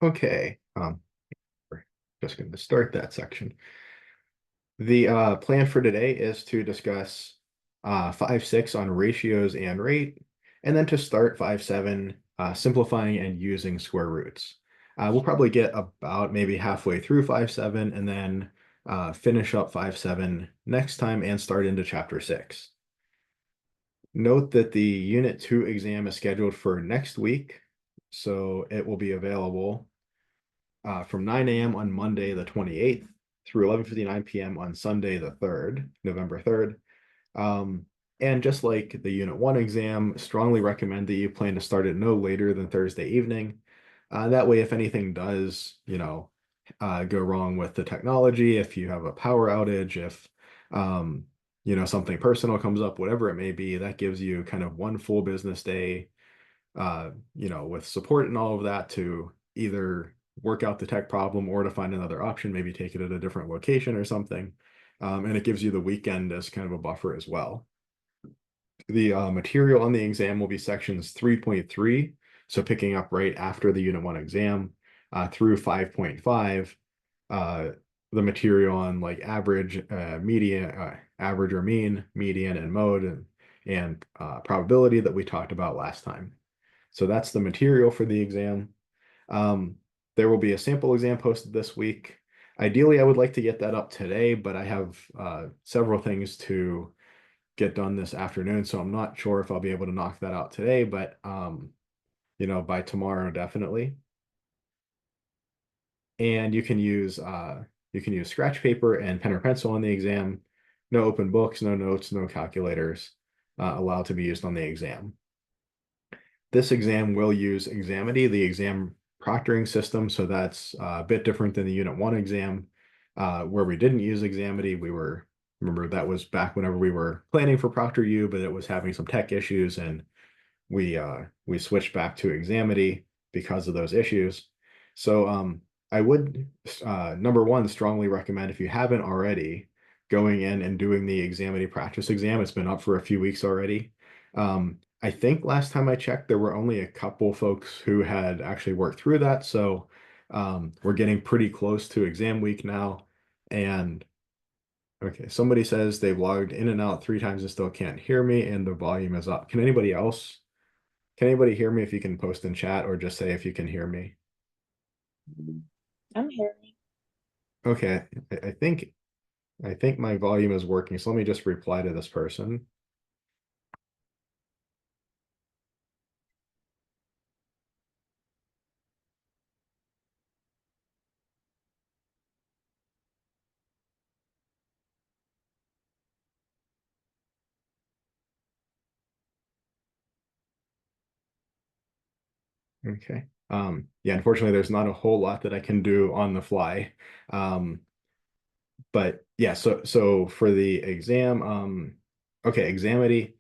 Okay, we're just going to start that section. The plan for today is to discuss 5-6 on ratios and rate, and then to start 5-7, simplifying and using square roots. We'll probably get about maybe halfway through 5-7 and then finish up 5-7 next time and start into chapter 6. Note that the Unit 2 exam is scheduled for next week, so it will be available from 9 a.m. on Monday, the 28th, through 11:59 p.m. on Sunday, the 3rd, November 3rd. And just like the Unit 1 exam, strongly recommend that you plan to start it no later than Thursday evening. That way, if anything does, go wrong with the technology, if you have a power outage, if, something personal comes up, whatever it may be, that gives you kind of one full business day, with support and all of that to either work out the tech problem or to find another option, maybe take it at a different location or something. And it gives you the weekend as kind of a buffer as well. The material on the exam will be sections 3.3, so picking up right after the Unit 1 exam, through 5.5, the material on like average, average or mean, median, and mode, and probability that we talked about last time. So that's the material for the exam. There will be a sample exam posted this week. Ideally, I would like to get that up today, but I have several things to get done this afternoon, so I'm not sure if I'll be able to knock that out today, but by tomorrow definitely. And you can use scratch paper and pen or pencil on the exam. No open books, no notes, no calculators allowed to be used on the exam. This exam will use Examity, the exam proctoring system, so that's a bit different than the Unit 1 exam, where we didn't use Examity. Remember, that was back whenever we were planning for ProctorU, but it was having some tech issues, and we switched back to Examity because of those issues. So I would, number one, strongly recommend, if you haven't already, going in and doing the Examity practice exam. It's been up for a few weeks already. I think last time I checked, there were only a couple folks who had actually worked through that. So we're getting pretty close to exam week now. And okay, somebody says they've logged in and out 3 times and still can't hear me, and the volume is up. Can anybody hear me? If you can post in chat or just say if you can hear me. I'm hearing. Okay, I think my volume is working. So let me just reply to this person. Okay. Yeah, unfortunately, there's not a whole lot that I can do on the fly. But yeah, so for the exam, okay, Examity,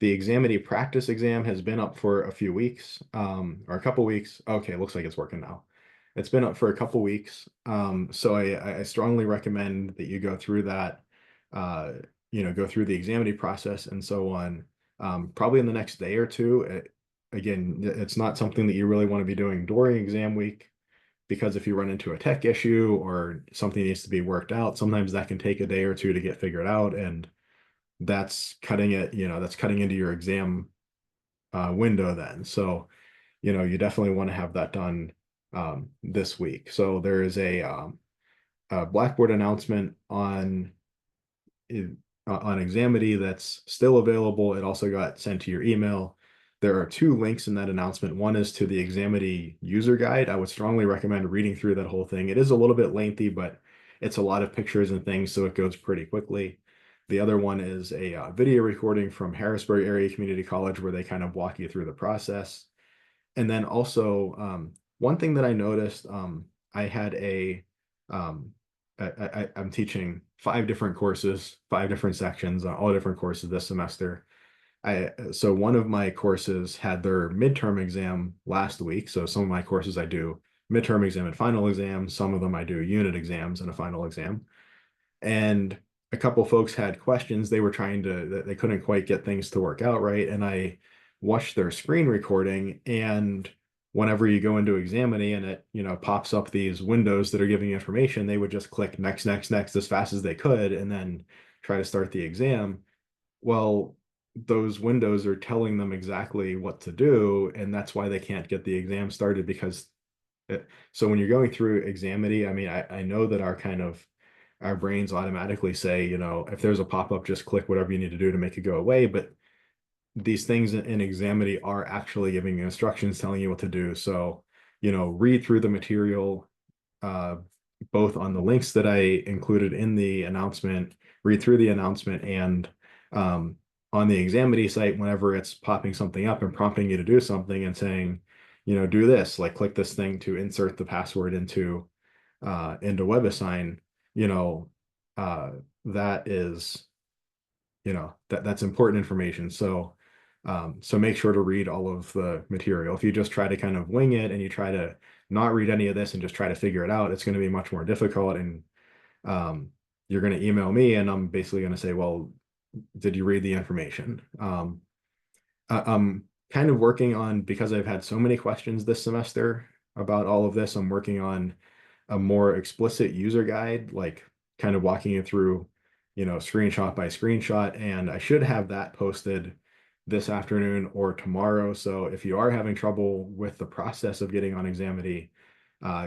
the Examity practice exam has been up for a few weeks, or a couple weeks. Okay, it looks like it's working now. It's been up for a couple weeks. So I strongly recommend that you go through that, go through the Examity process and so on, probably in the next day or two. Again, it's not something that you really want to be doing during exam week, because if you run into a tech issue or something needs to be worked out, sometimes that can take a day or two to get figured out, and that's cutting into your exam window then. So, you definitely want to have that done this week. So there is a Blackboard announcement on Examity that's still available. It also got sent to your email. There are 2 links in that announcement. One is to the Examity user guide. I would strongly recommend reading through that whole thing. It is a little bit lengthy, but it's a lot of pictures and things, so it goes pretty quickly. The other one is a video recording from Harrisburg Area Community College, where they kind of walk you through the process. And then also, one thing that I noticed, I had um, I'm teaching 5 different courses, 5 different sections, all different courses this semester. So one of my courses had their midterm exam last week. So some of my courses I do midterm exam and final exam. Some of them I do unit exams and a final exam. And a couple folks had questions. They couldn't quite get things to work out right. And I watched their screen recording, and whenever you go into Examity and it, pops up these windows that are giving you information, they would just click next, next, next as fast as they could and then try to start the exam. Well, those windows are telling them exactly what to do, and that's why they can't get the exam started because so when you're going through Examity, I mean, I know that our brains automatically say, if there's a pop-up, just click whatever you need to do to make it go away. But these things in Examity are actually giving you instructions telling you what to do. So, read through the material, uh, both on the links that I included in the announcement, read through the announcement, and um, on the Examity site, whenever it's popping something up and prompting you to do something and saying, do this, like click this thing to insert the password into WebAssign, you know, uh, that is, that's important information. So make sure to read all of the material. If you just try to kind of wing it and you try to not read any of this and just try to figure it out, it's going to be much more difficult. And um, you're going to email me and I'm basically going to say, well, did you read the information? I'm kind of working on, because I've had so many questions this semester about all of this, I'm working on a more explicit user guide, like kind of walking you through, screenshot by screenshot. And I should have that posted this afternoon or tomorrow. So if you are having trouble with the process of getting on Examity,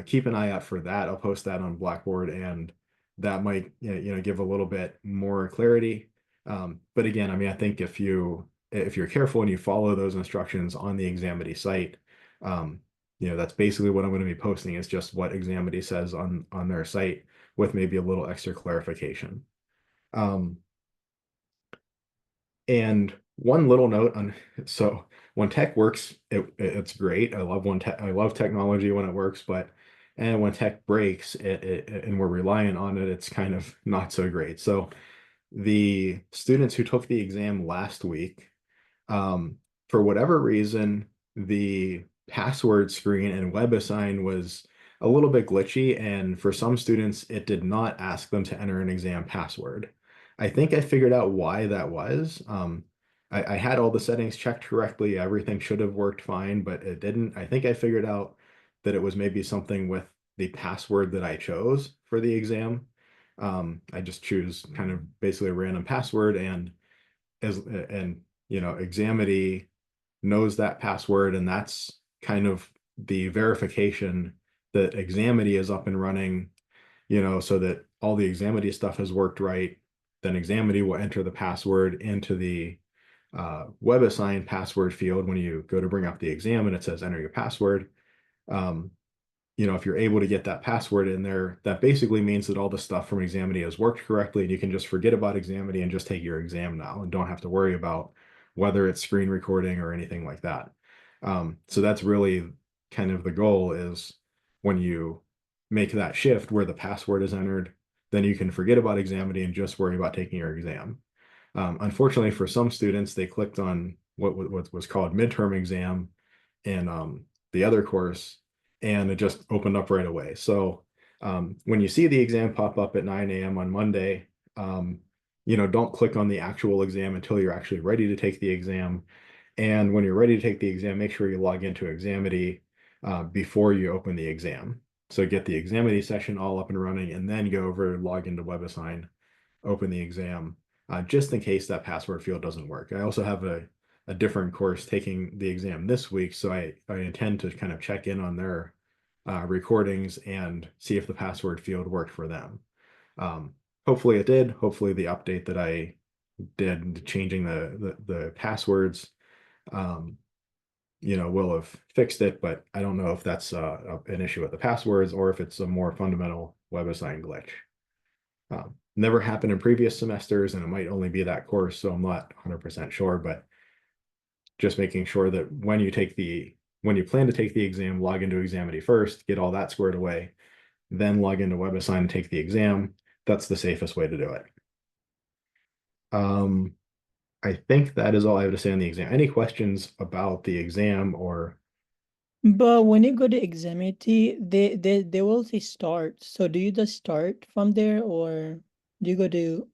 keep an eye out for that. I'll post that on Blackboard, and that might, give a little bit more clarity. But again, I mean, I think if you're careful and you follow those instructions on the Examity site, um, that's basically what I'm going to be posting is just what Examity says on their site with maybe a little extra clarification. Um, and one little note on, so when tech works, it's great. I love technology when it works, and when tech breaks and we're reliant on it, it's kind of not so great. So the students who took the exam last week, um, for whatever reason, the password screen and WebAssign was a little bit glitchy, and for some students, it did not ask them to enter an exam password. I think I figured out why that was. I had all the settings checked correctly. Everything should have worked fine, but it didn't. I think I figured out that it was maybe something with the password that I chose for the exam. I just choose kind of basically a random password, and Examity knows that password, and that's kind of the verification that Examity is up and running, so that all the Examity stuff has worked right. Then Examity will enter the password into the WebAssign password field when you go to bring up the exam and it says enter your password. Um, if you're able to get that password in there, that basically means that all the stuff from Examity has worked correctly, and you can just forget about Examity and just take your exam now and don't have to worry about whether it's screen recording or anything like that. So that's really kind of the goal, is when you make that shift where the password is entered, then you can forget about Examity and just worry about taking your exam. Unfortunately, for some students, they clicked on what was called midterm exam in the other course, and it just opened up right away. So when you see the exam pop up at 9 a.m. on Monday, don't click on the actual exam until you're actually ready to take the exam. And when you're ready to take the exam, make sure you log into Examity before you open the exam. So get the Examity session all up and running, and then go over, log into WebAssign, open the exam, just in case that password field doesn't work. I also have a different course taking the exam this week, so I intend to kind of check in on their recordings and see if the password field worked for them. Hopefully it did. Hopefully the update that I did changing the passwords, um, will have fixed it, but I don't know if that's an issue with the passwords or if it's a more fundamental WebAssign glitch. Never happened in previous semesters, and it might only be that course, so I'm not 100% sure, but just making sure that when you plan to take the exam, log into Examity first, get all that squared away, then log into WebAssign and take the exam. That's the safest way to do it. I think that is all I have to say on the exam. Any questions about the exam or? But when you go to Examity, they will say start. So do you just start from there, or do you go to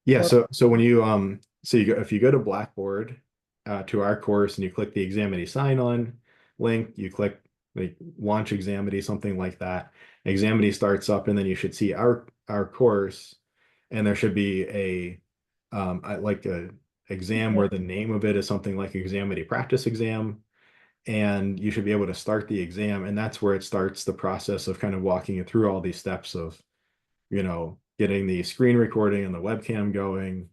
Yeah, or so when you if you go to Blackboard to our course and you click the Examity sign on, link, you click like launch Examity, something like that. Examity starts up, and then you should see our course, and there should be like a exam Yeah. where the name of it is something like Examity Practice Exam, and you should be able to start the exam, and that's where it starts the process of kind of walking you through all these steps of, getting the screen recording and the webcam going,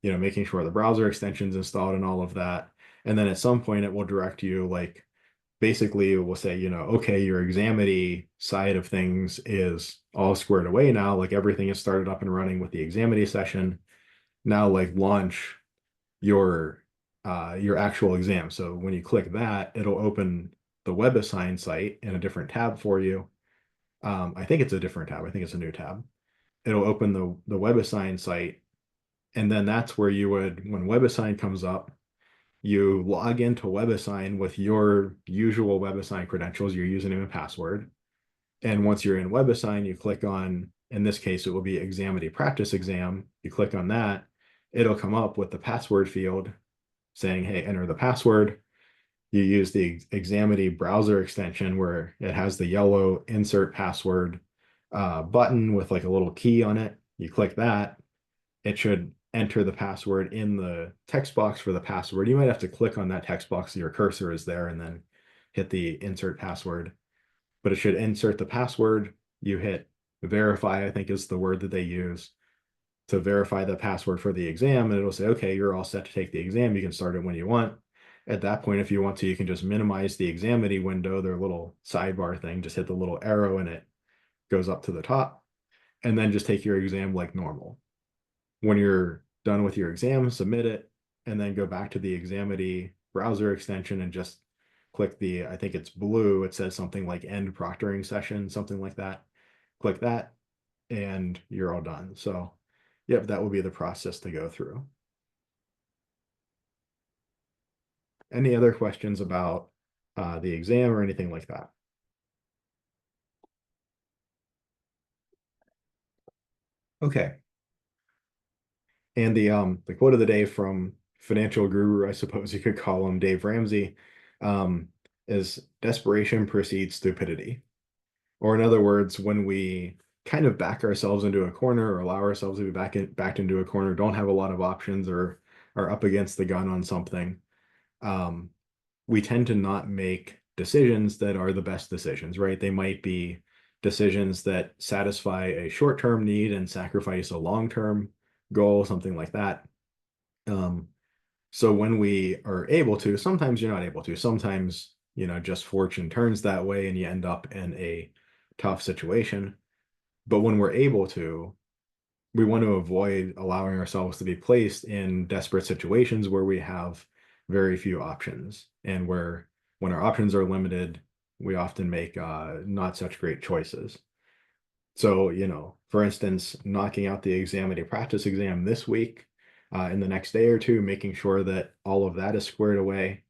making sure the browser extension's installed and all of that. And then at some point it will direct you, like, basically it will say, okay, your Examity side of things is all squared away now, like everything is started up and running with the Examity session. Now, like, launch your actual exam. So when you click that, it'll open the WebAssign site in a different tab for you. I think it's a different tab. I think it's a new tab. It'll open the WebAssign site, and then that's where you would, when WebAssign comes up, you log into WebAssign with your usual WebAssign credentials, your username and password. And once you're in WebAssign, you click on, in this case, it will be Examity Practice Exam. You click on that, it'll come up with the password field saying, hey, enter the password. You use the Examity browser extension where it has the yellow insert password button with like a little key on it. You click that, it should enter the password in the text box for the password. You might have to click on that text box so your cursor is there and then hit the insert password, but it should insert the password. You hit verify, I think is the word that they use to verify the password for the exam, and it'll say, okay, you're all set to take the exam. You can start it when you want. At that point, if you want to, you can just minimize the Examity window, their little sidebar thing, just hit the little arrow and it goes up to the top, and then just take your exam like normal. When you're done with your exam, submit it, and then go back to the Examity browser extension and just click the, I think it's blue, it says something like end proctoring session, something like that. Click that, and you're all done. So, yep, that will be the process to go through. Any other questions about the exam or anything like that? Okay. And the quote of the day from financial guru, I suppose you could call him, Dave Ramsey, um, is desperation precedes stupidity. Or in other words, when we kind of back ourselves into a corner or allow ourselves to be backed into a corner, don't have a lot of options, or are up against the gun on something, um, we tend to not make decisions that are the best decisions, right? They might be decisions that satisfy a short-term need and sacrifice a long-term goal, something like that. Um, so when we are able to, sometimes you're not able to, sometimes, just fortune turns that way and you end up in a tough situation. But when we're able to, we want to avoid allowing ourselves to be placed in desperate situations where we have very few options, and where, when our options are limited, we often make not such great choices. So, for instance, knocking out the Examity Practice Exam this week, in the next day or two, making sure that all of that is squared away,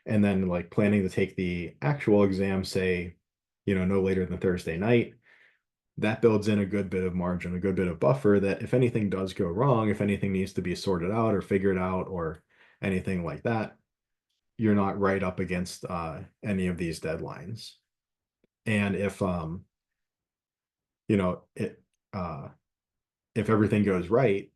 and then like planning to take the actual exam, say, no later than Thursday night. That builds in a good bit of margin, a good bit of buffer, that if anything does go wrong, if anything needs to be sorted out or figured out or anything like that, you're not right up against any of these deadlines. And you know, it uh, if everything goes right,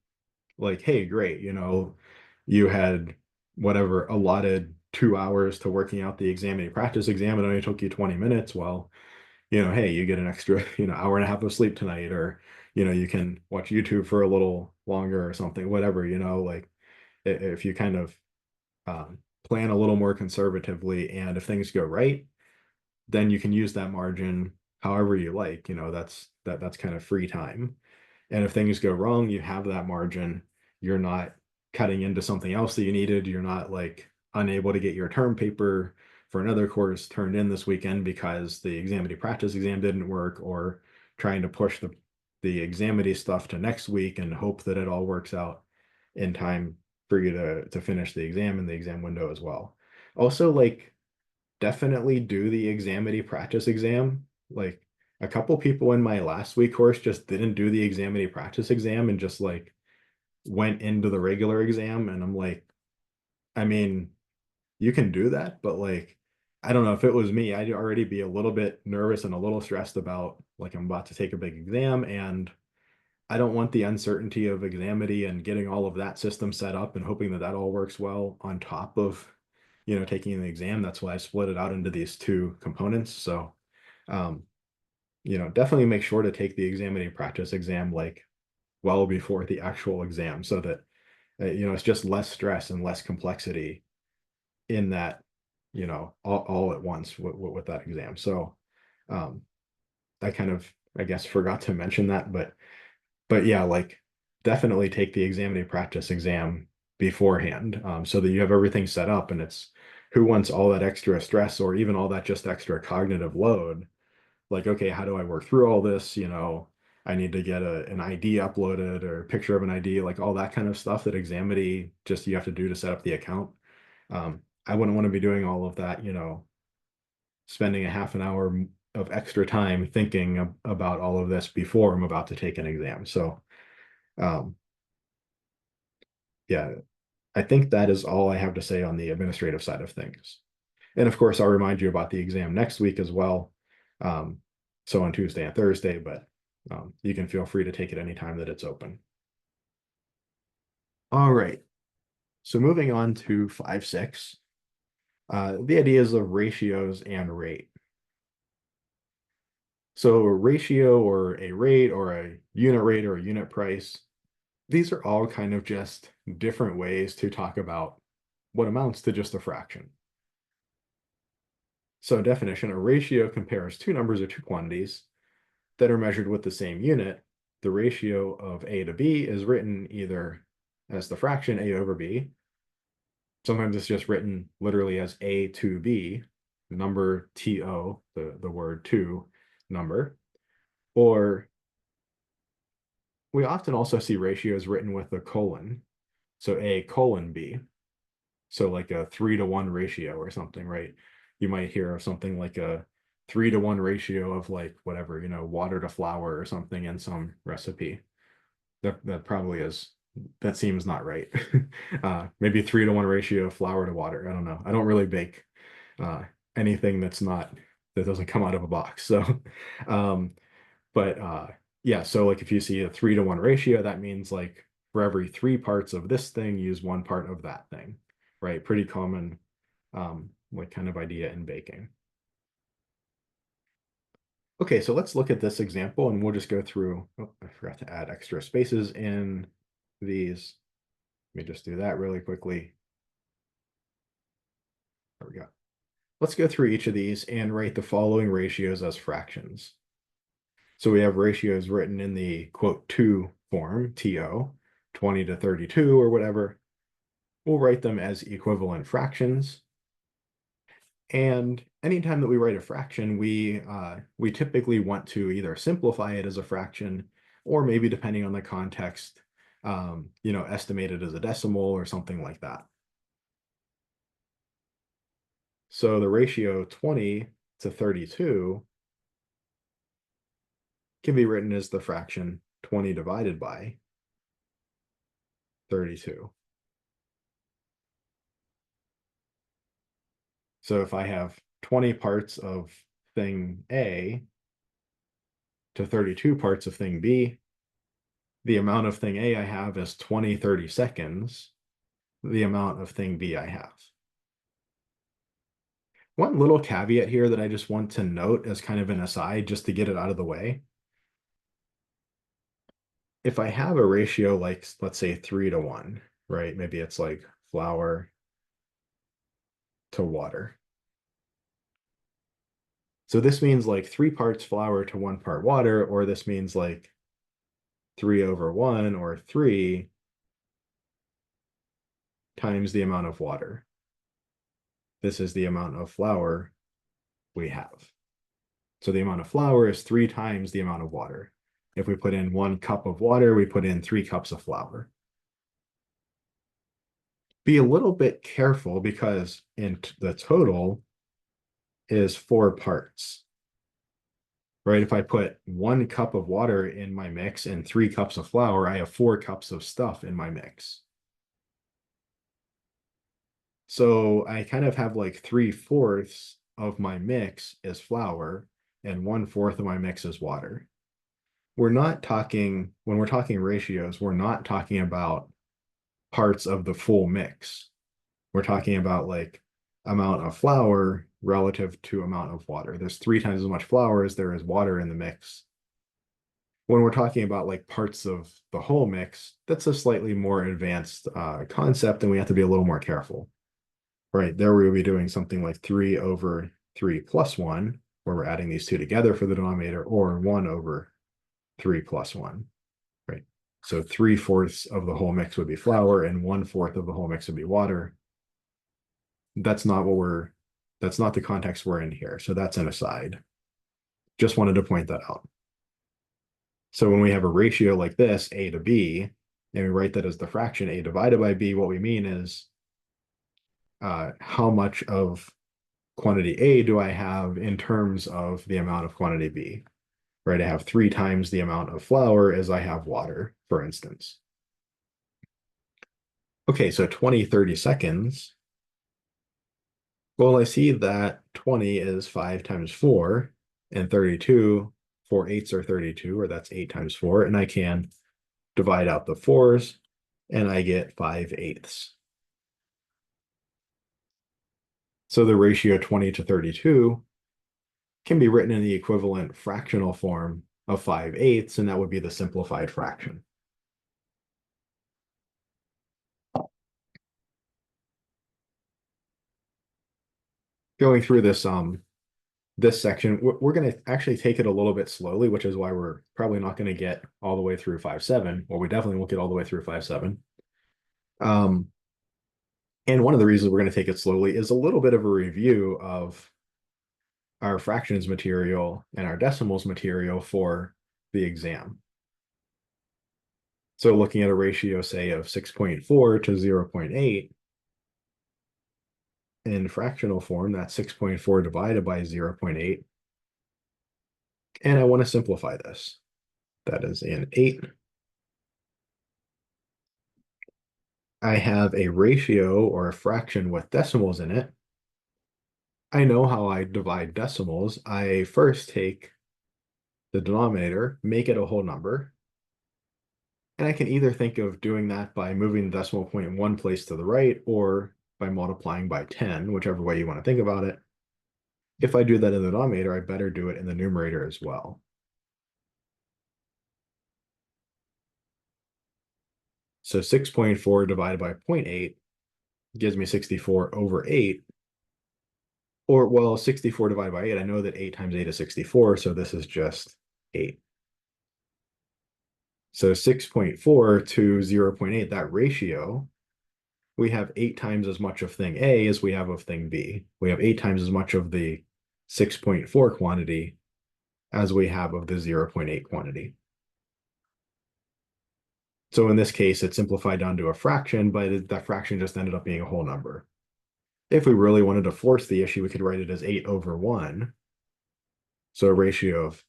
like, hey, great, you had whatever allotted 2 hours to working out the Examity Practice Exam, it only took you 20 minutes. Well, hey, you get an extra, hour and a half of sleep tonight, or, you can watch YouTube for a little longer or something, whatever, like, if you kind of plan a little more conservatively, and if things go right, then you can use that margin however you like, that's kind of free time. And if things go wrong, you have that margin. You're not cutting into something else that you needed. You're not like unable to get your term paper for another course turned in this weekend because the Examity Practice Exam didn't work, or trying to push the Examity stuff to next week and hope that it all works out in time for you to finish the exam in the exam window as well. Also, like, definitely do the Examity Practice Exam. Like, a couple people in my last week course just didn't do the Examity Practice Exam and just like went into the regular exam. And I'm like, I mean, you can do that, but like, I don't know if it was me, I'd already be a little bit nervous and a little stressed about like I'm about to take a big exam, and I don't want the uncertainty of Examity and getting all of that system set up and hoping that that all works well on top of, taking the exam. That's why I split it out into these two components. So, um, definitely make sure to take the Examity practice exam like well before the actual exam so that, it's just less stress and less complexity in that, all at once with that exam. So, um, I kind of, I guess, forgot to mention that, but yeah, like definitely take the Examity practice exam beforehand, so that you have everything set up, and it's who wants all that extra stress or even all that just extra cognitive load. Like, okay, how do I work through all this? I need to get an ID uploaded or a picture of an ID, like all that kind of stuff that Examity just you have to do to set up the account. I wouldn't want to be doing all of that, spending a half an hour of extra time thinking about all of this before I'm about to take an exam. So, um, yeah, I think that is all I have to say on the administrative side of things. And of course, I'll remind you about the exam next week as well. Um, so on Tuesday and Thursday, but you can feel free to take it anytime that it's open. All right. So moving on to 5.6, the ideas of ratios and rate. So a ratio or a rate or a unit rate or a unit price, these are all kind of just different ways to talk about what amounts to just a fraction. So definition, a ratio compares two numbers or two quantities that are measured with the same unit. The ratio of A to B is written either as the fraction A over B. Sometimes it's just written literally as A to B, the number TO, the word to number. Or we often also see ratios written with a colon. So A colon B. So like a 3-to-1 ratio or something, right? You might hear of something like a 3-to-1 ratio of like whatever, water to flour or something in some recipe. That probably is, that seems not right. Maybe 3-to-1 ratio of flour to water. I don't know. I don't really bake uh, anything that doesn't come out of a box. So, um, but yeah, so like if you see a 3-to-1 ratio, that means like for every three parts of this thing, use one part of that thing, right? Pretty common like kind of idea in baking. Okay, so let's look at this example and we'll just go through. Oh, I forgot to add extra spaces in these. Let me just do that really quickly. There we go. Let's go through each of these and write the following ratios as fractions. So we have ratios written in the quote to form, TO, 20 to 32 or whatever. We'll write them as equivalent fractions. And anytime that we write a fraction, we typically want to either simplify it as a fraction, or maybe depending on the context, estimate it as a decimal or something like that. So the ratio 20 to 32 can be written as the fraction 20 divided by 32. So if I have 20 parts of thing A to 32 parts of thing B, the amount of thing A I have is 20 30-seconds, the amount of thing B I have. One little caveat here that I just want to note as kind of an aside, just to get it out of the way. If I have a ratio like, let's say 3-to-1, right? Maybe it's like flour to water. So this means like 3 parts flour to 1 part water, or this means like 3/1 or 3 times the amount of water. This is the amount of flour we have. So the amount of flour is 3 times the amount of water. If we put in 1 cup of water, we put in 3 cups of flour. Be a little bit careful because in the total is 4 parts, right? If I put 1 cup of water in my mix and 3 cups of flour, I have 4 cups of stuff in my mix. So I kind of have like 3/4 of my mix is flour and 1/4 of my mix is water. We're not talking, when we're talking ratios, we're not talking about parts of the full mix. We're talking about like amount of flour relative to amount of water. There's 3 times as much flour as there is water in the mix. When we're talking about like parts of the whole mix, that's a slightly more advanced concept, and we have to be a little more careful. Right there, we will be doing something like 3/3 plus 1, where we're adding these two together for the denominator, or 1/3 plus 1. Right. So 3/4 of the whole mix would be flour, and 1/4 of the whole mix would be water. That's not what that's not the context we're in here. So that's an aside. Just wanted to point that out. So when we have a ratio like this, A to B, and we write that as the fraction A divided by B, what we mean is how much of quantity A do I have in terms of the amount of quantity B, right? I have 3 times the amount of flour as I have water, for instance. Okay, so 20, 30 seconds. Well, I see that 20 is 5 times 4, and 32, 4/8 are 32, or that's 8 times 4, and I can divide out the 4s, and I get 5/8. So the ratio 20 to 32 can be written in the equivalent fractional form of 5/8, and that would be the simplified fraction. Going through this section, we're going to actually take it a little bit slowly, which is why we're probably not going to get all the way through 5/7, or we definitely won't get all the way through 5/7. And one of the reasons we're going to take it slowly is a little bit of a review of our fractions material and our decimals material for the exam. So looking at a ratio, say, of 6.4 to 0.8, in fractional form, that's 6.4 divided by 0.8. And I want to simplify this. That is an 8. I have a ratio or a fraction with decimals in it. I know how I divide decimals. I first take the denominator, make it a whole number. And I can either think of doing that by moving the decimal point one place to the right, or by multiplying by 10, whichever way you want to think about it. If I do that in the denominator, I better do it in the numerator as well. So 6.4 divided by 0.8 gives me 64/8. Or, well, 64 divided by 8, I know that 8 times 8 is 64, so this is just 8. So 6.4 to 0.8, that ratio, we have 8 times as much of thing A as we have of thing B. We have 8 times as much of the 6.4 quantity as we have of the 0.8 quantity. So in this case, it's simplified down to a fraction, but that fraction just ended up being a whole number. If we really wanted to force the issue, we could write it as 8/1. So a ratio of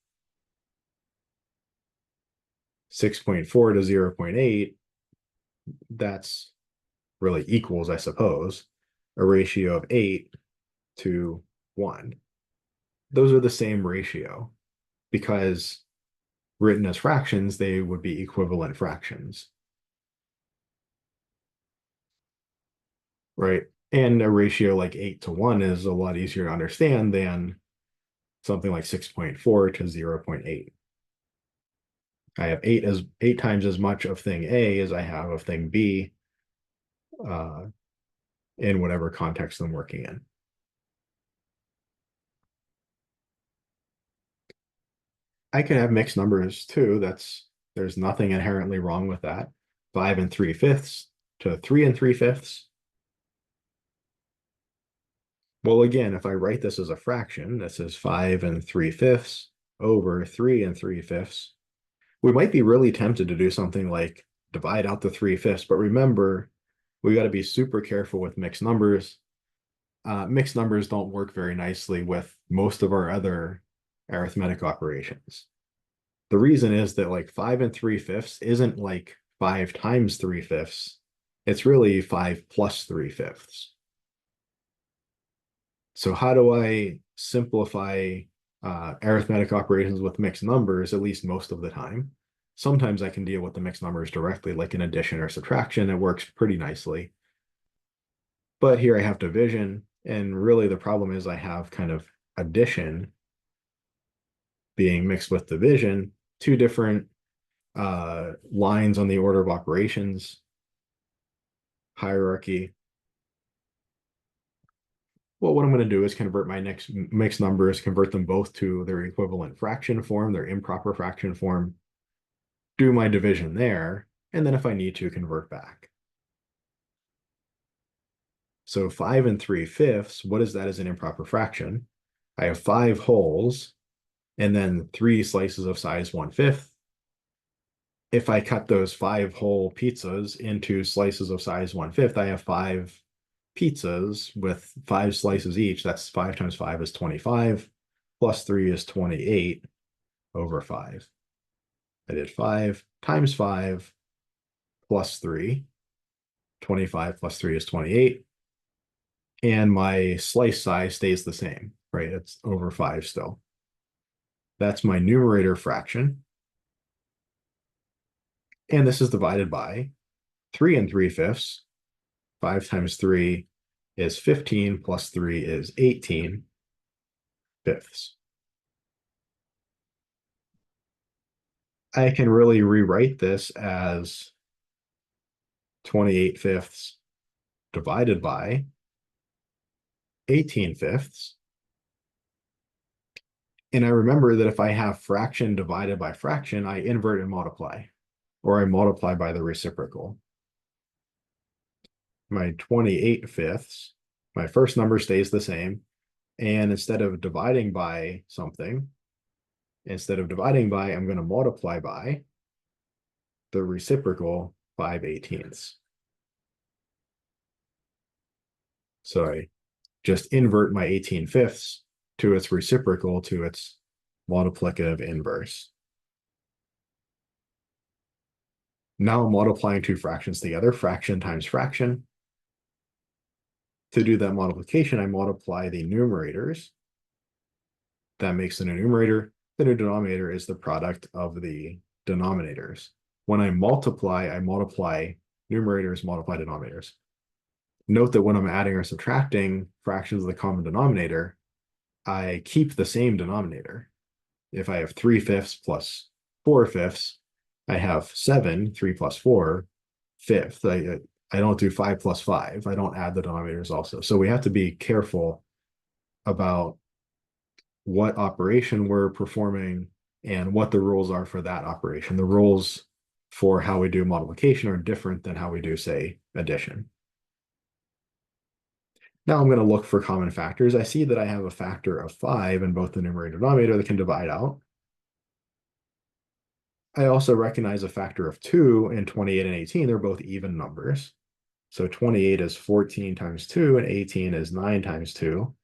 6.4 to 0.8, that's really equals, I suppose, a ratio of 8 to 1. Those are the same ratio, because written as fractions, they would be equivalent fractions. Right? And a ratio like 8 to 1 is a lot easier to understand than something like 6.4 to 0.8. I have 8 times as much of thing A as I have of thing B, in whatever context I'm working in. I can have mixed numbers too. There's nothing inherently wrong with that. 5 3/5 to 3 3/5. Well, again, if I write this as a fraction, this is 5 3/5 over 3 3/5. We might be really tempted to do something like divide out the 3/5, but remember, we got to be super careful with mixed numbers. Mixed numbers don't work very nicely with most of our other arithmetic operations. The reason is that like 5 3/5 isn't like 5 times 3/5. It's really 5 plus 3/5. So how do I simplify arithmetic operations with mixed numbers, at least most of the time? Sometimes I can deal with the mixed numbers directly, like in addition or subtraction. It works pretty nicely. But here I have division, and really the problem is I have kind of addition being mixed with division, two different lines on the order of operations hierarchy. Well, what I'm going to do is convert my next mixed numbers, convert them both to their equivalent fraction form, their improper fraction form, do my division there, and then if I need to, convert back. So 5 3/5, what is that as an improper fraction? I have 5 wholes and then 3 slices of size 1/5. If I cut those 5 whole pizzas into slices of size 1/5, I have 5 pizzas with 5 slices each. That's 5 times 5 is 25, plus 3 is 28 over 5. I did 5 times 5 plus 3. 25 plus 3 is 28. And my slice size stays the same, right? It's over 5 still. That's my numerator fraction. And this is divided by 3 3/5. 5 times 3 is 15, plus 3 is 18 fifths. I can really rewrite this as 28 fifths divided by 18 fifths. And I remember that if I have fraction divided by fraction, I invert and multiply, or I multiply by the reciprocal. My 28 fifths, my first number stays the same. And instead of dividing by something, I'm going to multiply by the reciprocal 5/18. So I just invert my 18 fifths to its reciprocal to its multiplicative inverse. Now I'm multiplying two fractions together, fraction times fraction. To do that multiplication, I multiply the numerators. That makes a new numerator. The new denominator is the product of the denominators. When I multiply numerators, multiply denominators. Note that when I'm adding or subtracting fractions of the common denominator, I keep the same denominator. If I have 3/5 plus 4/5, I have 7, 3 plus 4, fifth. I don't do 5 plus 5. I don't add the denominators also. So we have to be careful about what operation we're performing and what the rules are for that operation. The rules for how we do multiplication are different than how we do, say, addition. Now I'm going to look for common factors. I see that I have a factor of 5 in both the numerator and denominator that can divide out. I also recognize a factor of 2 in 28 and 18. They're both even numbers. So 28 is 14 times 2 and 18 is 9 times 2.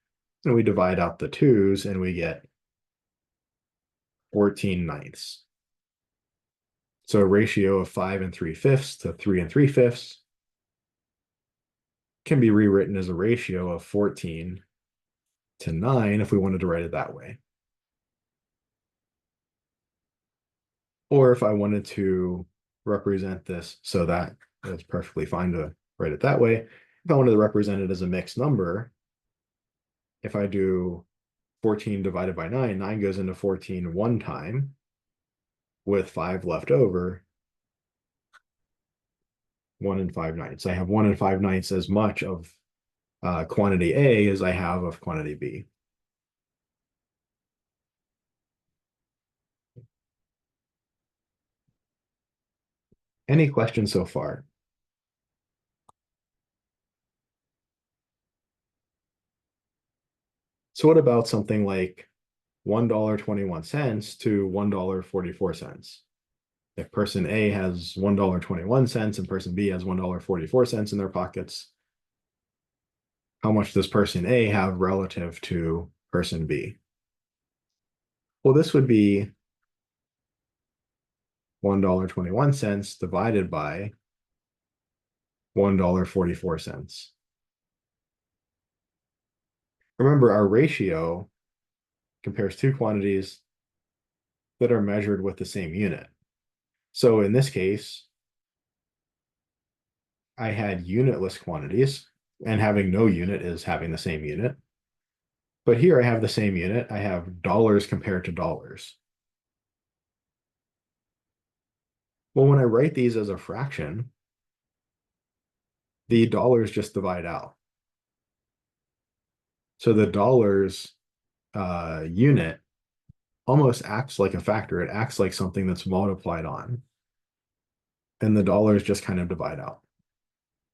And we divide out the 2's and we get 14 ninths. So a ratio of 5 3/5 to 3 3/5 can be rewritten as a ratio of 14 to 9 if we wanted to write it that way. Or if I wanted to represent this so that it's perfectly fine to write it that way. If I wanted to represent it as a mixed number, if I do 14 divided by 9, 9 goes into 14 one time with 5 left over, 1 5/9. I have 1 5/9 as much of quantity A as I have of quantity B. Any questions so far? So what about something like $1.21 to $1.44? If person A has $1.21 and person B has $1.44 in their pockets, how much does person A have relative to person B? Well, this would be $1.21 divided by $1.44. remember our ratio compares two quantities that are measured with the same unit. So in this case, I had unitless quantities, and having no unit is having the same unit. But here I have the same unit. I have dollars compared to dollars. Well, when I write these as a fraction, the dollars just divide out. So the dollars unit almost acts like a factor. It acts like something that's multiplied on. And the dollars just kind of divide out.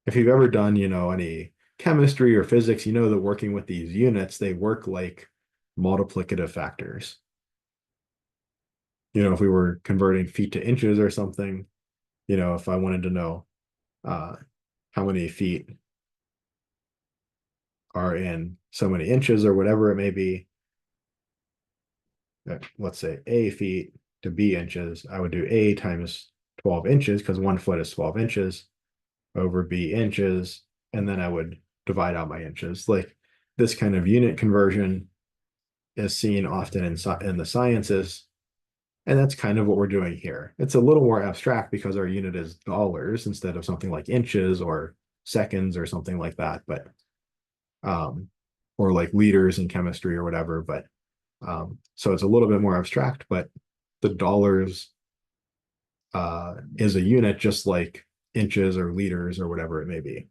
If you've ever done, any chemistry or physics, you know that working with these units, they work like multiplicative factors. If we were converting feet to inches or something, if I wanted to know uh, how many feet are in so many inches or whatever it may be, let's say A feet to B inches, I would do A times 12 inches because 1 foot is 12 inches over B inches, and then I would divide out my inches. Like this kind of unit conversion is seen often in the sciences, and that's kind of what we're doing here. It's a little more abstract because our unit is dollars instead of something like inches or seconds or something like that, but um, or like liters in chemistry or whatever. But so it's a little bit more abstract, but the dollars is a unit just like inches or liters or whatever it may be.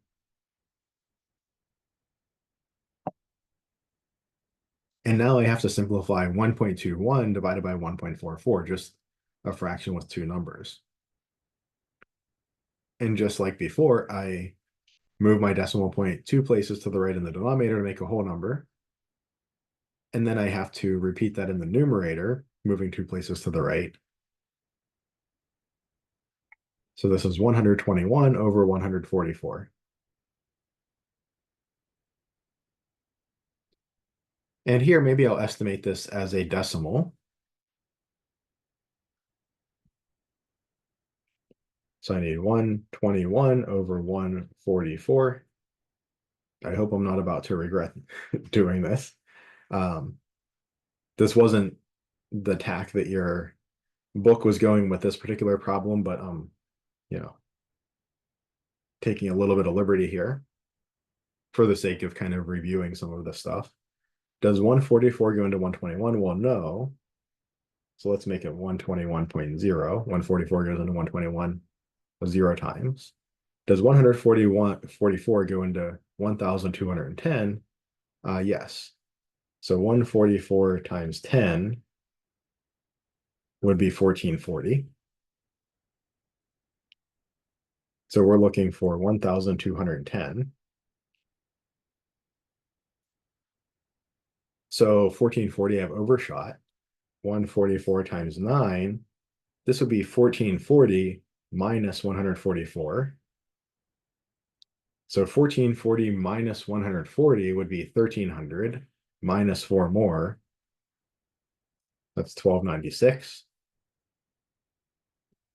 And now I have to simplify 1.21 divided by 1.44, just a fraction with two numbers. And just like before, I move my decimal point 2 places to the right in the denominator to make a whole number. And then I have to repeat that in the numerator, moving 2 places to the right. So this is 121 over 144. And here, maybe I'll estimate this as a decimal. So I need 121 over 144. I hope I'm not about to regret doing this. This wasn't the tack that your book was going with this particular problem, but you know, taking a little bit of liberty here for the sake of kind of reviewing some of this stuff. Does 144 go into 121? Well, no. So let's make it 121.0. 144 goes into 121 0 times. Does 144 go into 1,210? Yes. So 144 times 10 would be 1440. So we're looking for 1,210. So 1440 I've overshot. 144 times 9, this would be 1440 minus 144. So 1440 minus 140 would be 1,300 minus 4 more. That's 1,296.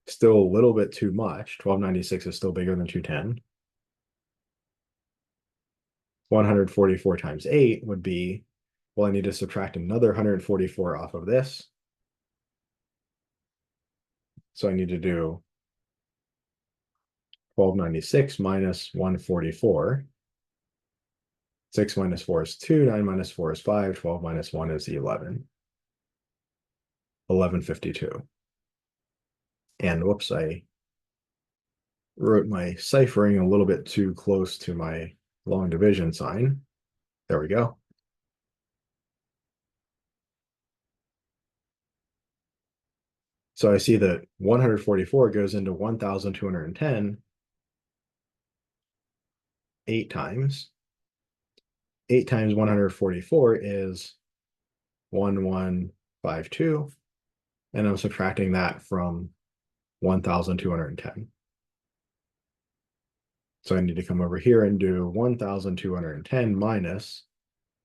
Still a little bit too much. 1,296 is still bigger than 210. 144 times 8 would be, well, I need to subtract another 144 off of this. So I need to do 1,296 minus 144. 6 minus 4 is 2, 9 minus 4 is 5, 12 minus 1 is 11. 1152. And whoops, I wrote my ciphering a little bit too close to my long division sign. There we go. So I see that 144 goes into 1,210 8 times. 8 times 144 is 1152. And I'm subtracting that from 1,210. So I need to come over here and do 1,210 minus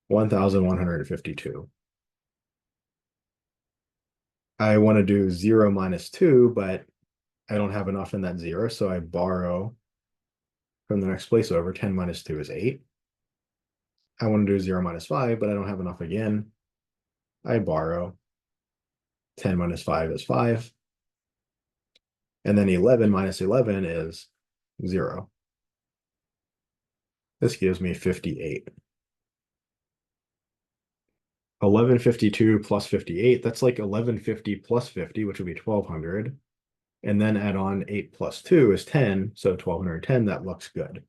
1,152. I want to do 0 minus 2, but I don't have enough in that 0, so I borrow from the next place over. 10 minus 2 is 8. I want to do 0 minus 5, but I don't have enough again. I borrow. 10 minus 5 is 5. And then 11 minus 11 is 0. This gives me 58. 1152 plus 58, that's like 1150 plus 50, which would be 1200. And then add on 8 plus 2 is 10, so 1210, that looks good.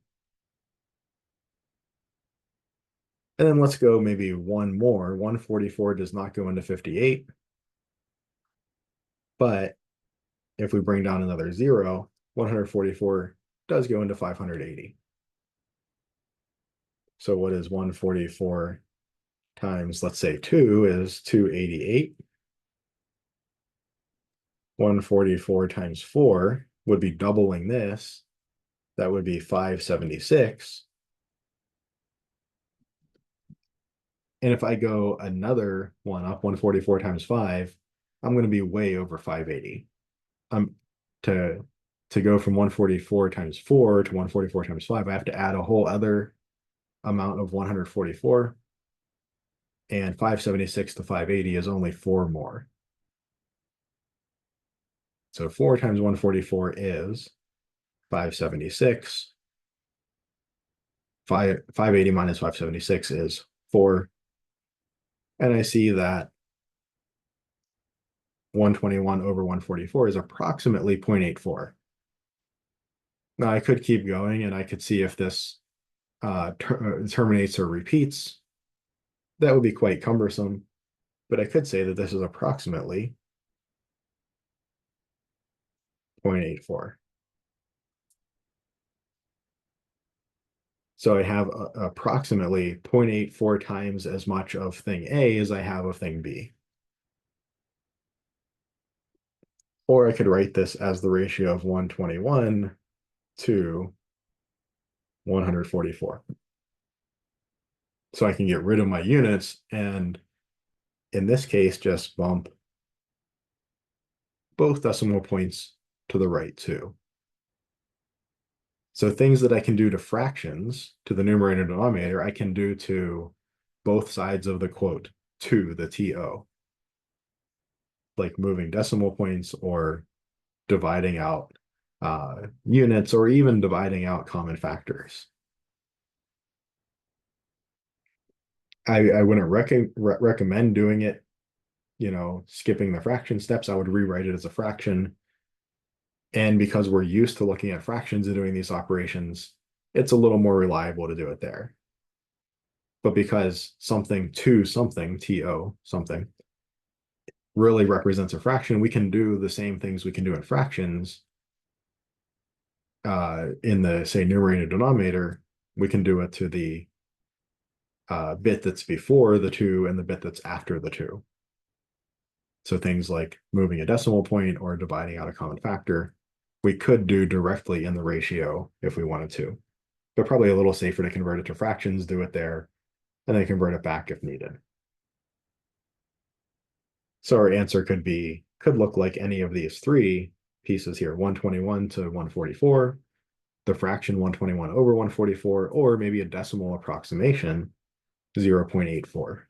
And then let's go maybe one more. 144 does not go into 58. But if we bring down another 0, 144 does go into 580. So what is 144 times, let's say 2 is 288. 144 times 4 would be doubling this. That would be 576. And if I go another one up, 144 times 5, I'm going to be way over 580. Um, to go from 144 times 4 to 144 times 5, I have to add a whole other amount of 144. And 576 to 580 is only 4 more. So 4 times 144 is 576. 580 minus 576 is 4. And I see that 121 over 144 is approximately 0.84. Now I could keep going and I could see if this terminates or repeats. That would be quite cumbersome, but I could say that this is approximately 0.84. So I have approximately 0.84 times as much of thing A as I have of thing B. Or I could write this as the ratio of 121 to 144. So I can get rid of my units and in this case, just bump both decimal points to the right too. So things that I can do to fractions, to the numerator and denominator, I can do to both sides of the quote, to the TO. Like moving decimal points or dividing out units or even dividing out common factors. I wouldn't recommend doing it, skipping the fraction steps. I would rewrite it as a fraction. And because we're used to looking at fractions and doing these operations, it's a little more reliable to do it there. But because something to something, TO, something, really represents a fraction, we can do the same things we can do in fractions in the, say, numerator denominator. We can do it to the bit that's before the 2 and the bit that's after the 2. So things like moving a decimal point or dividing out a common factor, we could do directly in the ratio if we wanted to. But probably a little safer to convert it to fractions, do it there, and then convert it back if needed. So our answer could look like any of these three pieces here, 121 to 144, the fraction 121 over 144, or maybe a decimal approximation, 0.84.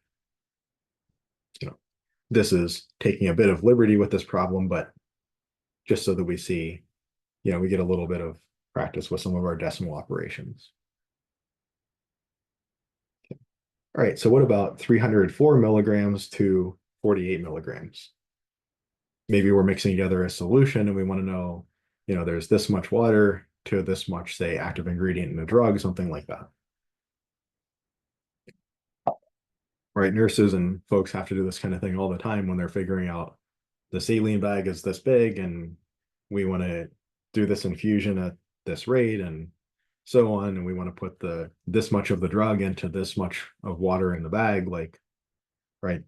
This is taking a bit of liberty with this problem, but just so that we see, we get a little bit of practice with some of our decimal operations. All right, so what about 304 milligrams to 48 milligrams? Maybe we're mixing together a solution and we want to know, there's this much water to this much, say, active ingredient in a drug, something like that. Right, nurses and folks have to do this kind of thing all the time when they're figuring out the saline bag is this big and we want to do this infusion at this rate and so on, and we want to put this much of the drug into this much of water in the bag, like, right,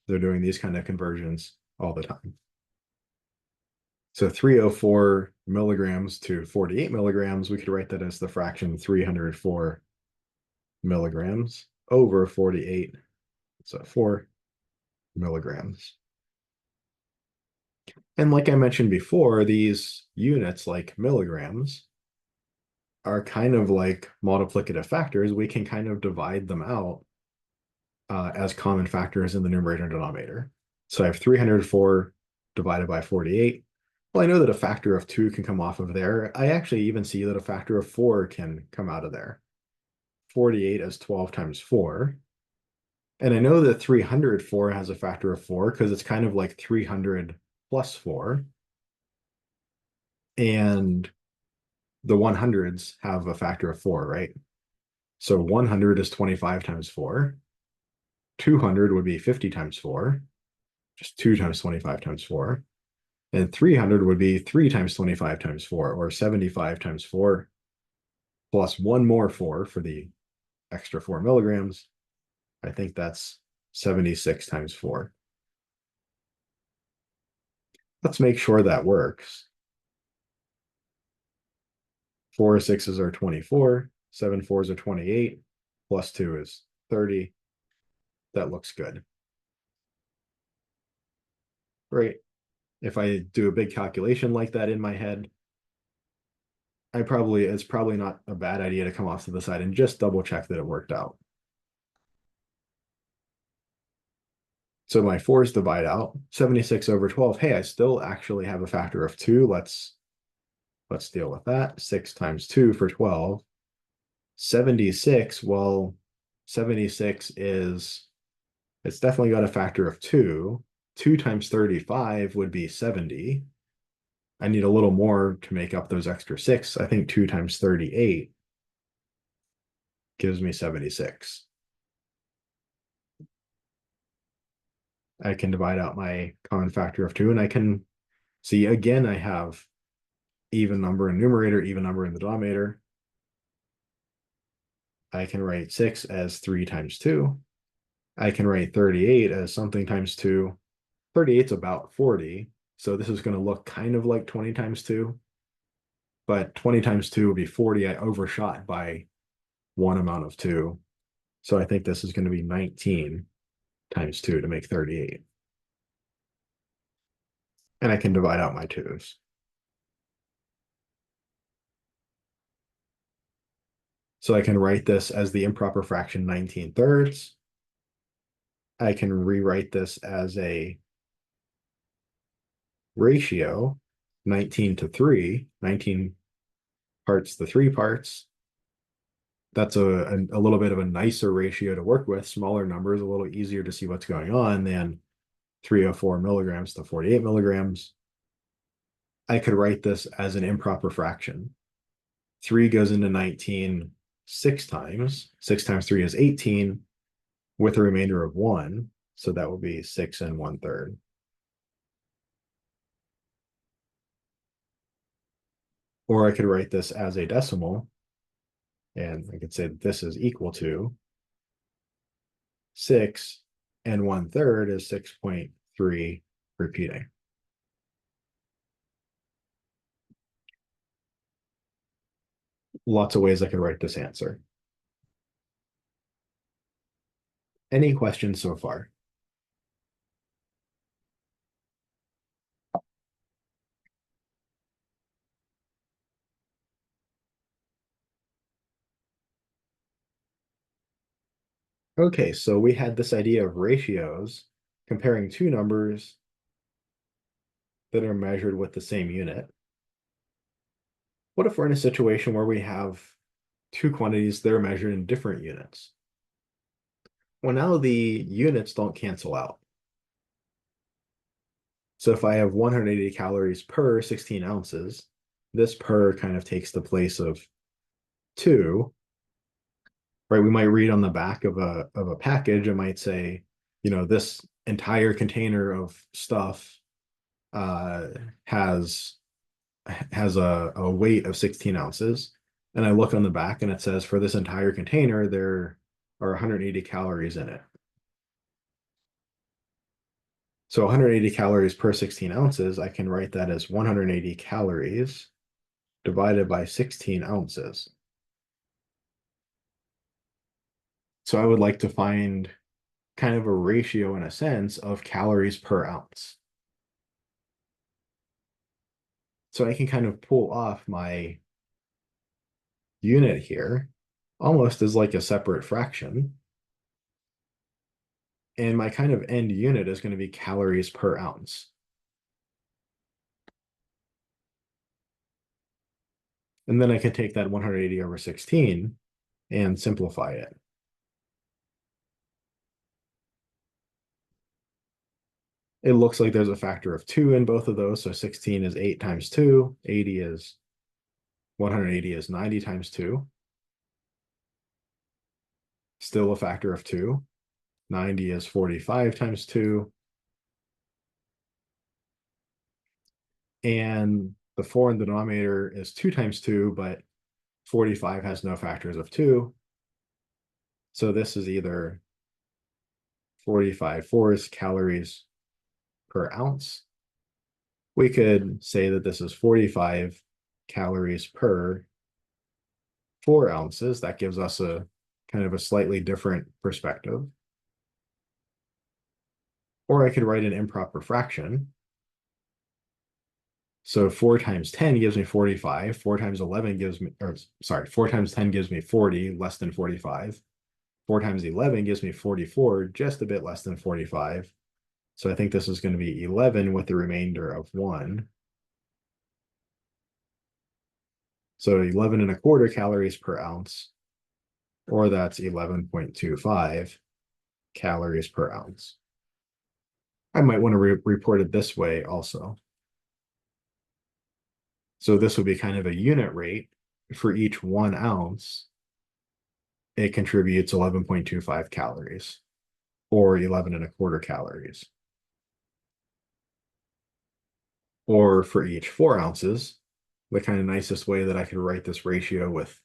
they're doing these kind of conversions all the time. So 304 milligrams to 48 milligrams, we could write that as the fraction 304 milligrams over 48, so 4 milligrams. And like I mentioned before, these units like milligrams are kind of like multiplicative factors, we can kind of divide them out as common factors in the numerator and denominator. So I have 304 divided by 48. Well, I know that a factor of 2 can come off of there. I actually even see that a factor of 4 can come out of there. 48 is 12 times 4. And I know that 304 has a factor of 4 because it's kind of like 300 plus 4. And the 100s have a factor of 4, right? So 100 is 25 times 4. 200 would be 50 times 4, just 2 times 25 times 4. And 300 would be 3 times 25 times 4, or 75 times 4, plus one more 4 for the extra 4 milligrams. I think that's 76 times 4. Let's make sure that works. 4 sixes are 24, 7 fours are 28, plus 2 is 30. That looks good. Right. If I do a big calculation like that in my head, it's probably not a bad idea to come off to the side and just double check that it worked out. So my 4's divide out, 76 over 12. Hey, I still actually have a factor of 2. Let's deal with that. 6 times 2 for 12. 76, well, 76 it's definitely got a factor of 2. 2 times 35 would be 70. I need a little more to make up those extra 6. I think 2 times 38 gives me 76. I can divide out my common factor of 2, and I can see again, I have even number in numerator, even number in the denominator. I can write 6 as 3 times 2. I can write 38 as something times 2. 38 is about 40. So this is going to look kind of like 20 times 2. But 20 times 2 would be 40. I overshot by one amount of 2. So I think this is going to be 19 times 2 to make 38. And I can divide out my 2's. So I can write this as the improper fraction 19 thirds. I can rewrite this as a ratio 19 to 3, 19 parts to 3 parts. That's a little bit of a nicer ratio to work with. Smaller numbers, a little easier to see what's going on than 304 milligrams to 48 milligrams. I could write this as an improper fraction. 3 goes into 19 6 times. 6 times 3 is 18 with a remainder of 1. So that would be 6 1/3. Or I could write this as a decimal, and I could say that this is equal to 6 1/3 is 6.3 repeating. Lots of ways I could write this answer. Any questions so far? Okay, so we had this idea of ratios comparing two numbers that are measured with the same unit. What if we're in a situation where we have two quantities that are measured in different units? Well, now the units don't cancel out. So if I have 180 calories per 16 ounces, this per kind of takes the place of 2, right? We might read on the back of a package, it might say, this entire container of stuff uh, has a weight of 16 ounces. And I look on the back and it says for this entire container, there are 180 calories in it. So 180 calories per 16 ounces, I can write that as 180 calories divided by 16 ounces. So I would like to find kind of a ratio in a sense of calories per ounce. So I can kind of pull off my unit here almost as like a separate fraction. And my kind of end unit is going to be calories per ounce. And then I could take that 180 over 16 and simplify it. It looks like there's a factor of 2 in both of those. So 16 is 8 times 2. 180 is 90 times 2. Still a factor of 2. 90 is 45 times 2. And the 4 in the denominator is 2 times 2, but 45 has no factors of 2. So this is either 45 fourths calories per ounce. We could say that this is 45 calories per 4 ounces. That gives us a kind of a slightly different perspective. Or I could write an improper fraction. So 4 times 10 gives me 45. 4 times 11 gives me, or sorry, 4 times 10 gives me 40, less than 45. 4 times 11 gives me 44, just a bit less than 45. So I think this is going to be 11 with the remainder of 1. So 11 and a quarter calories per ounce, or that's 11.25 calories per ounce. I might want to report it this way also. So this would be kind of a unit rate for each 1 ounce. It contributes 11.25 calories or 11 and a quarter calories. Or for each 4 ounces, the kind of nicest way that I could write this ratio with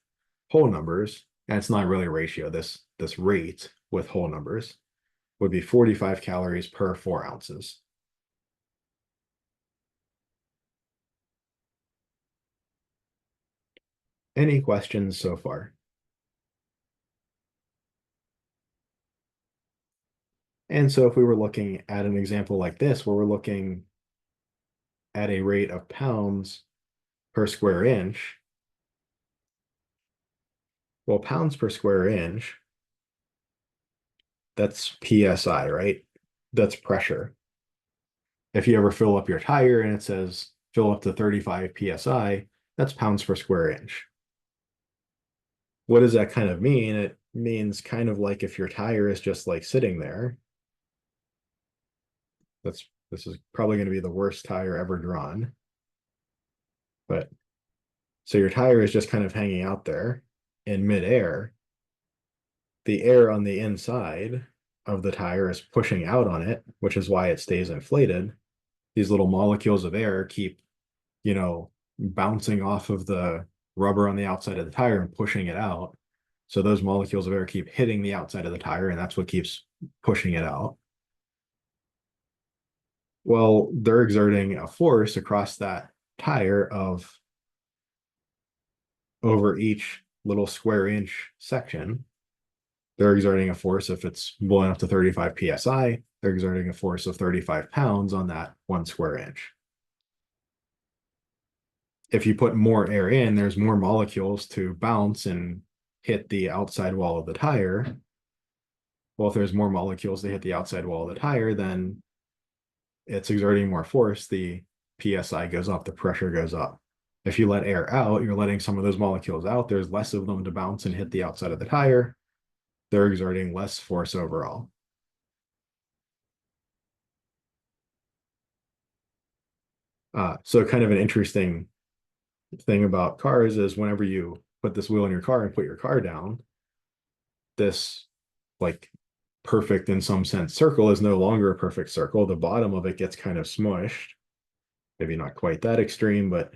whole numbers, and it's not really a ratio, this rate with whole numbers would be 45 calories per 4 ounces. Any questions so far? And so if we were looking at an example like this, where we're looking at a rate of pounds per square inch, well, pounds per square inch, that's PSI, right? That's pressure. If you ever fill up your tire and it says fill up to 35 PSI, that's pounds per square inch. What does that kind of mean? It means kind of like if your tire is just like sitting there, this is probably going to be the worst tire ever drawn. But so your tire is just kind of hanging out there in midair. The air on the inside of the tire is pushing out on it, which is why it stays inflated. These little molecules of air keep, bouncing off of the rubber on the outside of the tire and pushing it out. So those molecules of air keep hitting the outside of the tire, and that's what keeps pushing it out. Well, they're exerting a force across that tire of over each little square inch section. They're exerting a force if it's blowing up to 35 psi, they're exerting a force of 35 pounds on that 1 square inch. If you put more air in, there's more molecules to bounce and hit the outside wall of the tire. Well, if there's more molecules to hit the outside wall of the tire, then it's exerting more force. The PSI goes up, the pressure goes up. If you let air out, you're letting some of those molecules out. There's less of them to bounce and hit the outside of the tire. They're exerting less force overall. So kind of an interesting thing about cars is whenever you put this wheel in your car and put your car down, this like perfect in some sense circle is no longer a perfect circle. The bottom of it gets kind of smushed. Maybe not quite that extreme, but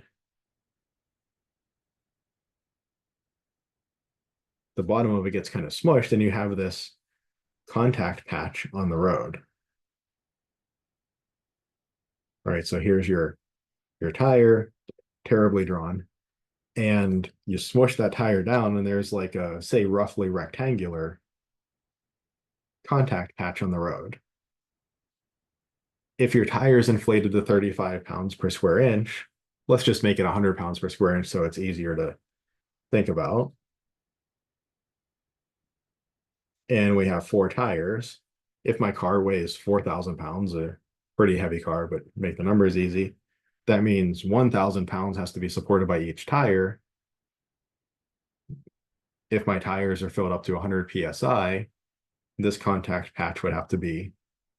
the bottom of it gets kind of smushed and you have this contact patch on the road. All right, so here's your tire, terribly drawn, and you smush that tire down and there's like a, say, roughly rectangular contact patch on the road. If your tire is inflated to 35 pounds per square inch, let's just make it 100 pounds per square inch so it's easier to think about, and we have 4 tires. If my car weighs 4,000 pounds, a pretty heavy car, but make the numbers easy, that means 1,000 pounds has to be supported by each tire. If my tires are filled up to 100 psi, this contact patch would have to be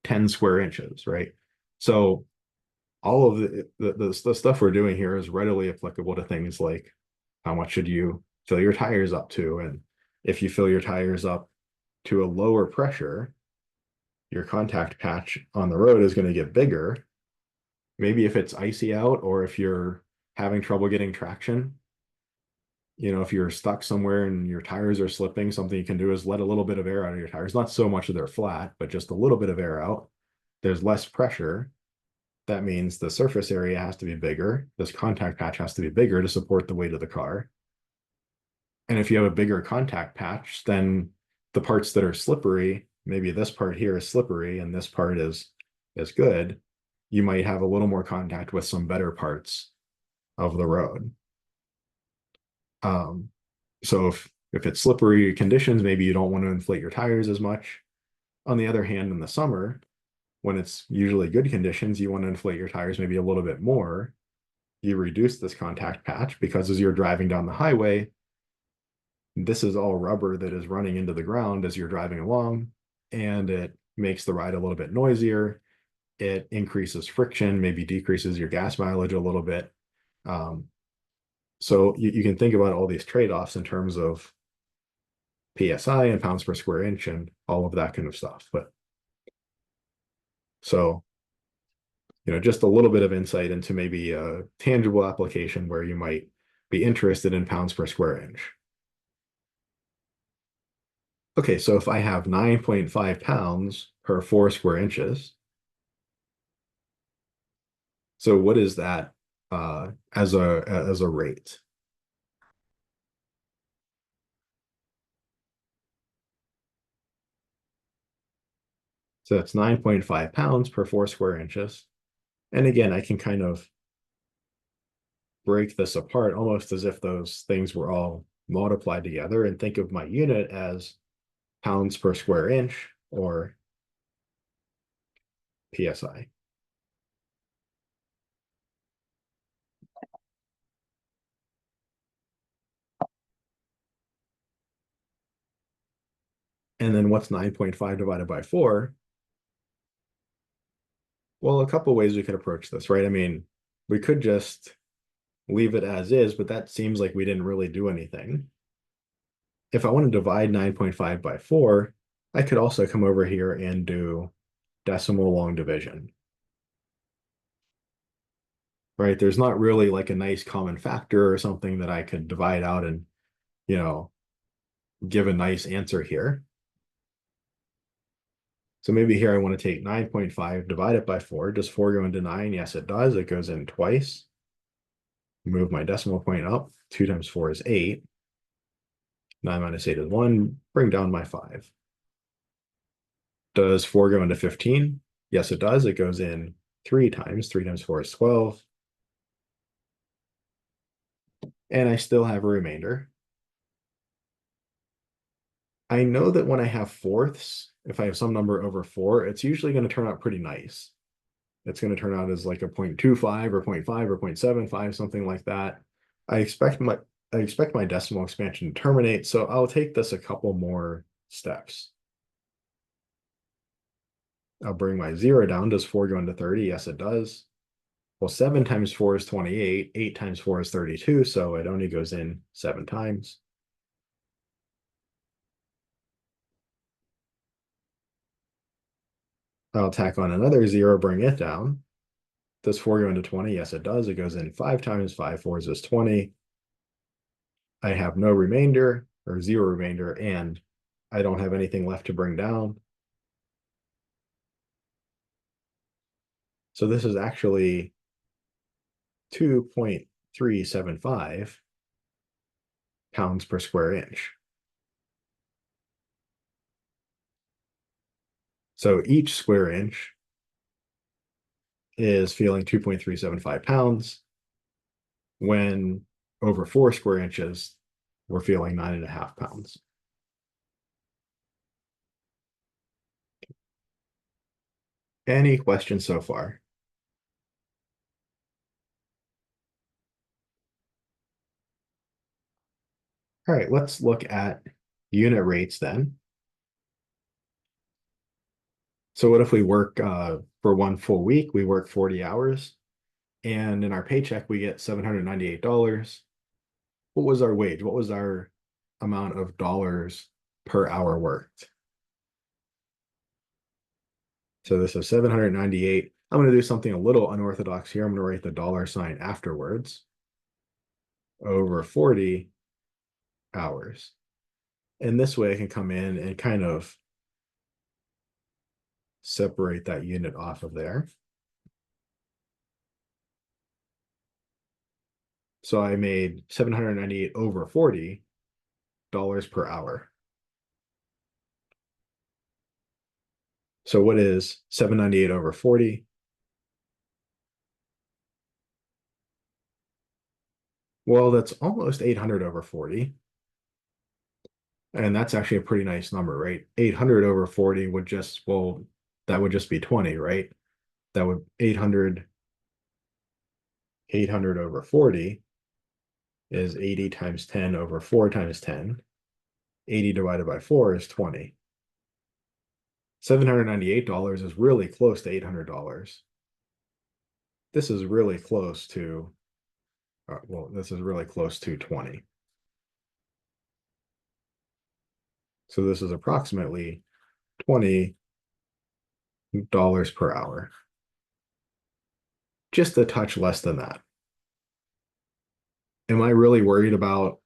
10 square inches, right? So all of the stuff we're doing here is readily applicable to things like how much should you fill your tires up to? And if you fill your tires up to a lower pressure, your contact patch on the road is going to get bigger. Maybe if it's icy out or if you're having trouble getting traction, if you're stuck somewhere and your tires are slipping, something you can do is let a little bit of air out of your tires. Not so much that they're flat, but just a little bit of air out. There's less pressure. That means the surface area has to be bigger. This contact patch has to be bigger to support the weight of the car. And if you have a bigger contact patch, then the parts that are slippery, maybe this part here is slippery and this part is good, you might have a little more contact with some better parts of the road. So if it's slippery conditions, maybe you don't want to inflate your tires as much. On the other hand, in the summer, when it's usually good conditions, you want to inflate your tires maybe a little bit more. You reduce this contact patch because as you're driving down the highway, this is all rubber that is running into the ground as you're driving along, and it makes the ride a little bit noisier. It increases friction, maybe decreases your gas mileage a little bit. So you can think about all these trade-offs in terms of PSI and pounds per square inch and all of that kind of stuff. But so, just a little bit of insight into maybe a tangible application where you might be interested in pounds per square inch. Okay, so if I have 9.5 pounds per 4 square inches, so what is that as a rate? So it's 9.5 pounds per 4 square inches. And again, I can kind of break this apart almost as if those things were all multiplied together and think of my unit as pounds per square inch or PSI. And then what's 9.5 divided by 4? Well, a couple ways we could approach this, right? I mean, we could just leave it as is, but that seems like we didn't really do anything. If I want to divide 9.5 by 4, I could also come over here and do decimal long division, right? There's not really like a nice common factor or something that I could divide out and, you know, give a nice answer here. So maybe here I want to take 9.5, divide it by 4. Does 4 go into 9? Yes, it does. It goes in twice. Move my decimal point up. 2 times 4 is 8. 9 minus 8 is 1. Bring down my 5. Does 4 go into 15? Yes, it does. It goes in 3 times. 3 times 4 is 12. And I still have a remainder. I know that when I have fourths, if I have some number over 4, it's usually going to turn out pretty nice. It's going to turn out as like a 0.25 or 0.5 or 0.75, something like that. I expect my decimal expansion to terminate, so I'll take this a couple more steps. I'll bring my 0 down. Does 4 go into 30? Yes, it does. Well, 7 times 4 is 28. 8 times 4 is 32, so it only goes in 7 times. I'll tack on another 0, bring it down. Does 4 go into 20? Yes, it does. It goes in 5 times. 5 fours is 20. I have no remainder or 0 remainder, and I don't have anything left to bring down. So this is actually 2.375 pounds per square inch. So each square inch is feeling 2.375 pounds. When over 4 square inches, we're feeling 9.5 pounds. Any questions so far? All right, let's look at unit rates then. So what if we work for one full week, we work 40 hours, and in our paycheck, we get $798. What was our wage? What was our amount of dollars per hour worked? So this is 798. I'm going to do something a little unorthodox here. I'm going to write the dollar sign afterwards over 40 hours. And this way I can come in and kind of separate that unit off of there. So I made 798 over $40 per hour. So what is 798 over 40? Well, that's almost 800 over 40. And that's actually a pretty nice number, right? 800 over 40 would just, well, that would just be 20, right? That would 800 over 40 is 80 times 10 over 4 times 10. 80 divided by 4 is 20. $798 is really close to $800. This is really close to, well, this is really close to 20. So this is approximately $20 per hour. Just a touch less than that. Am I really worried about,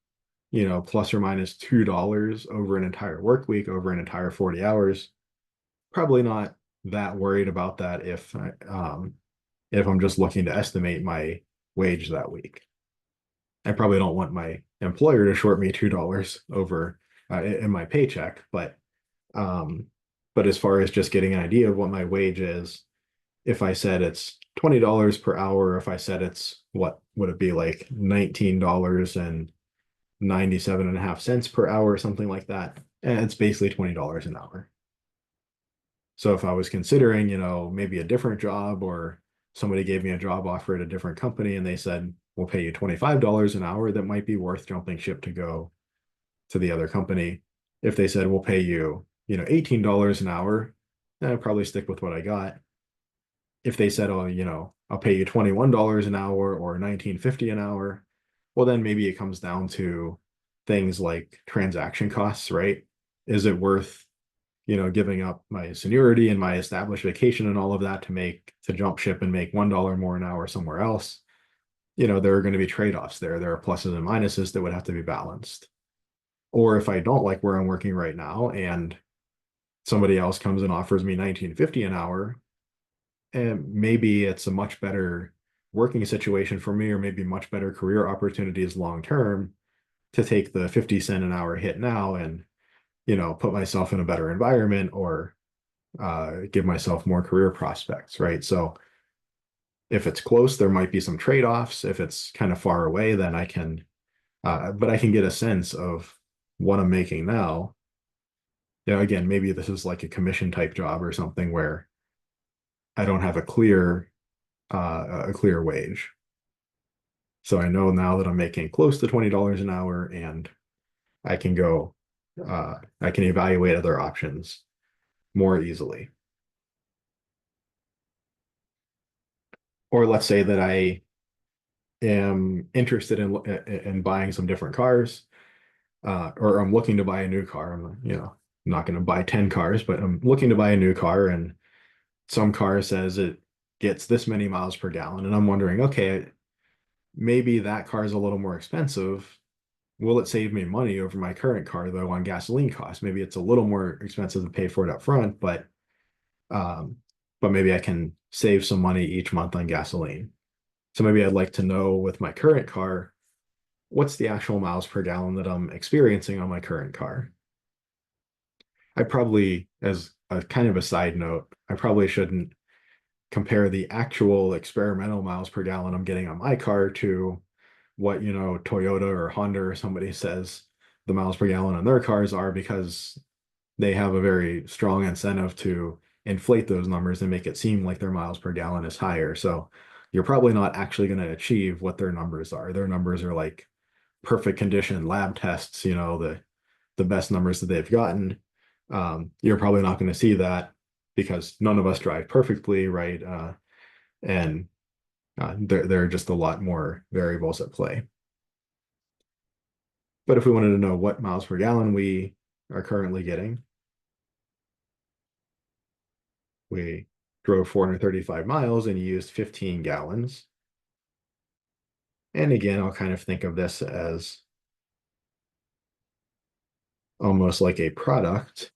plus or minus $2 over an entire work week, over an entire 40 hours? Probably not that worried about that if I'm just looking to estimate my wage that week. I probably don't want my employer to short me $2 over in my paycheck, but as far as just getting an idea of what my wage is, if I said it's $20 per hour, if I said it's, what would it be, like $19.97.5 per hour or something like that, and it's basically $20 an hour. So if I was considering, maybe a different job, or somebody gave me a job offer at a different company and they said, we'll pay you $25 an hour, that might be worth jumping ship to go to the other company. If they said, we'll pay you, $18 an hour, I'd probably stick with what I got. If they said, oh, I'll pay you $21 an hour or $19.50 an hour, well, then maybe it comes down to things like transaction costs, right? Is it worth, giving up my seniority and my established vacation and all of that to jump ship and make $1 more an hour somewhere else? There are going to be trade-offs there. There are pluses and minuses that would have to be balanced. Or if I don't like where I'm working right now and somebody else comes and offers me $19.50 an hour, and maybe it's a much better working situation for me, or maybe much better career opportunities long term to take the 50 cent an hour hit now and put myself in a better environment, or give myself more career prospects, right? So if it's close, there might be some trade-offs. If it's kind of far away, then but I can get a sense of what I'm making now. Again, maybe this is like a commission type job or something where I don't have a clear wage. So I know now that I'm making close to $20 an hour, and I can I can evaluate other options more easily. Or let's say that I am interested in buying some different cars, or I'm looking to buy a new car. I'm, not going to buy 10 cars, but I'm looking to buy a new car, and some car says it gets this many miles per gallon. And I'm wondering, okay, maybe that car is a little more expensive. Will it save me money over my current car, though, on gasoline costs? Maybe it's a little more expensive to pay for it up front, um, but maybe I can save some money each month on gasoline. So maybe I'd like to know with my current car, what's the actual miles per gallon that I'm experiencing on my current car? I probably, as a kind of a side note, I probably shouldn't compare the actual experimental miles per gallon I'm getting on my car to what, Toyota or Honda or somebody says the miles per gallon on their cars are because they have a very strong incentive to inflate those numbers and make it seem like their miles per gallon is higher. So you're probably not actually going to achieve what their numbers are. Their numbers are like perfect condition lab tests, the best numbers that they've gotten. You're probably not going to see that because none of us drive perfectly, right? And there are just a lot more variables at play. But if we wanted to know what miles per gallon we are currently getting, we drove 435 miles and used 15 gallons. And again, I'll kind of think of this as almost like a product.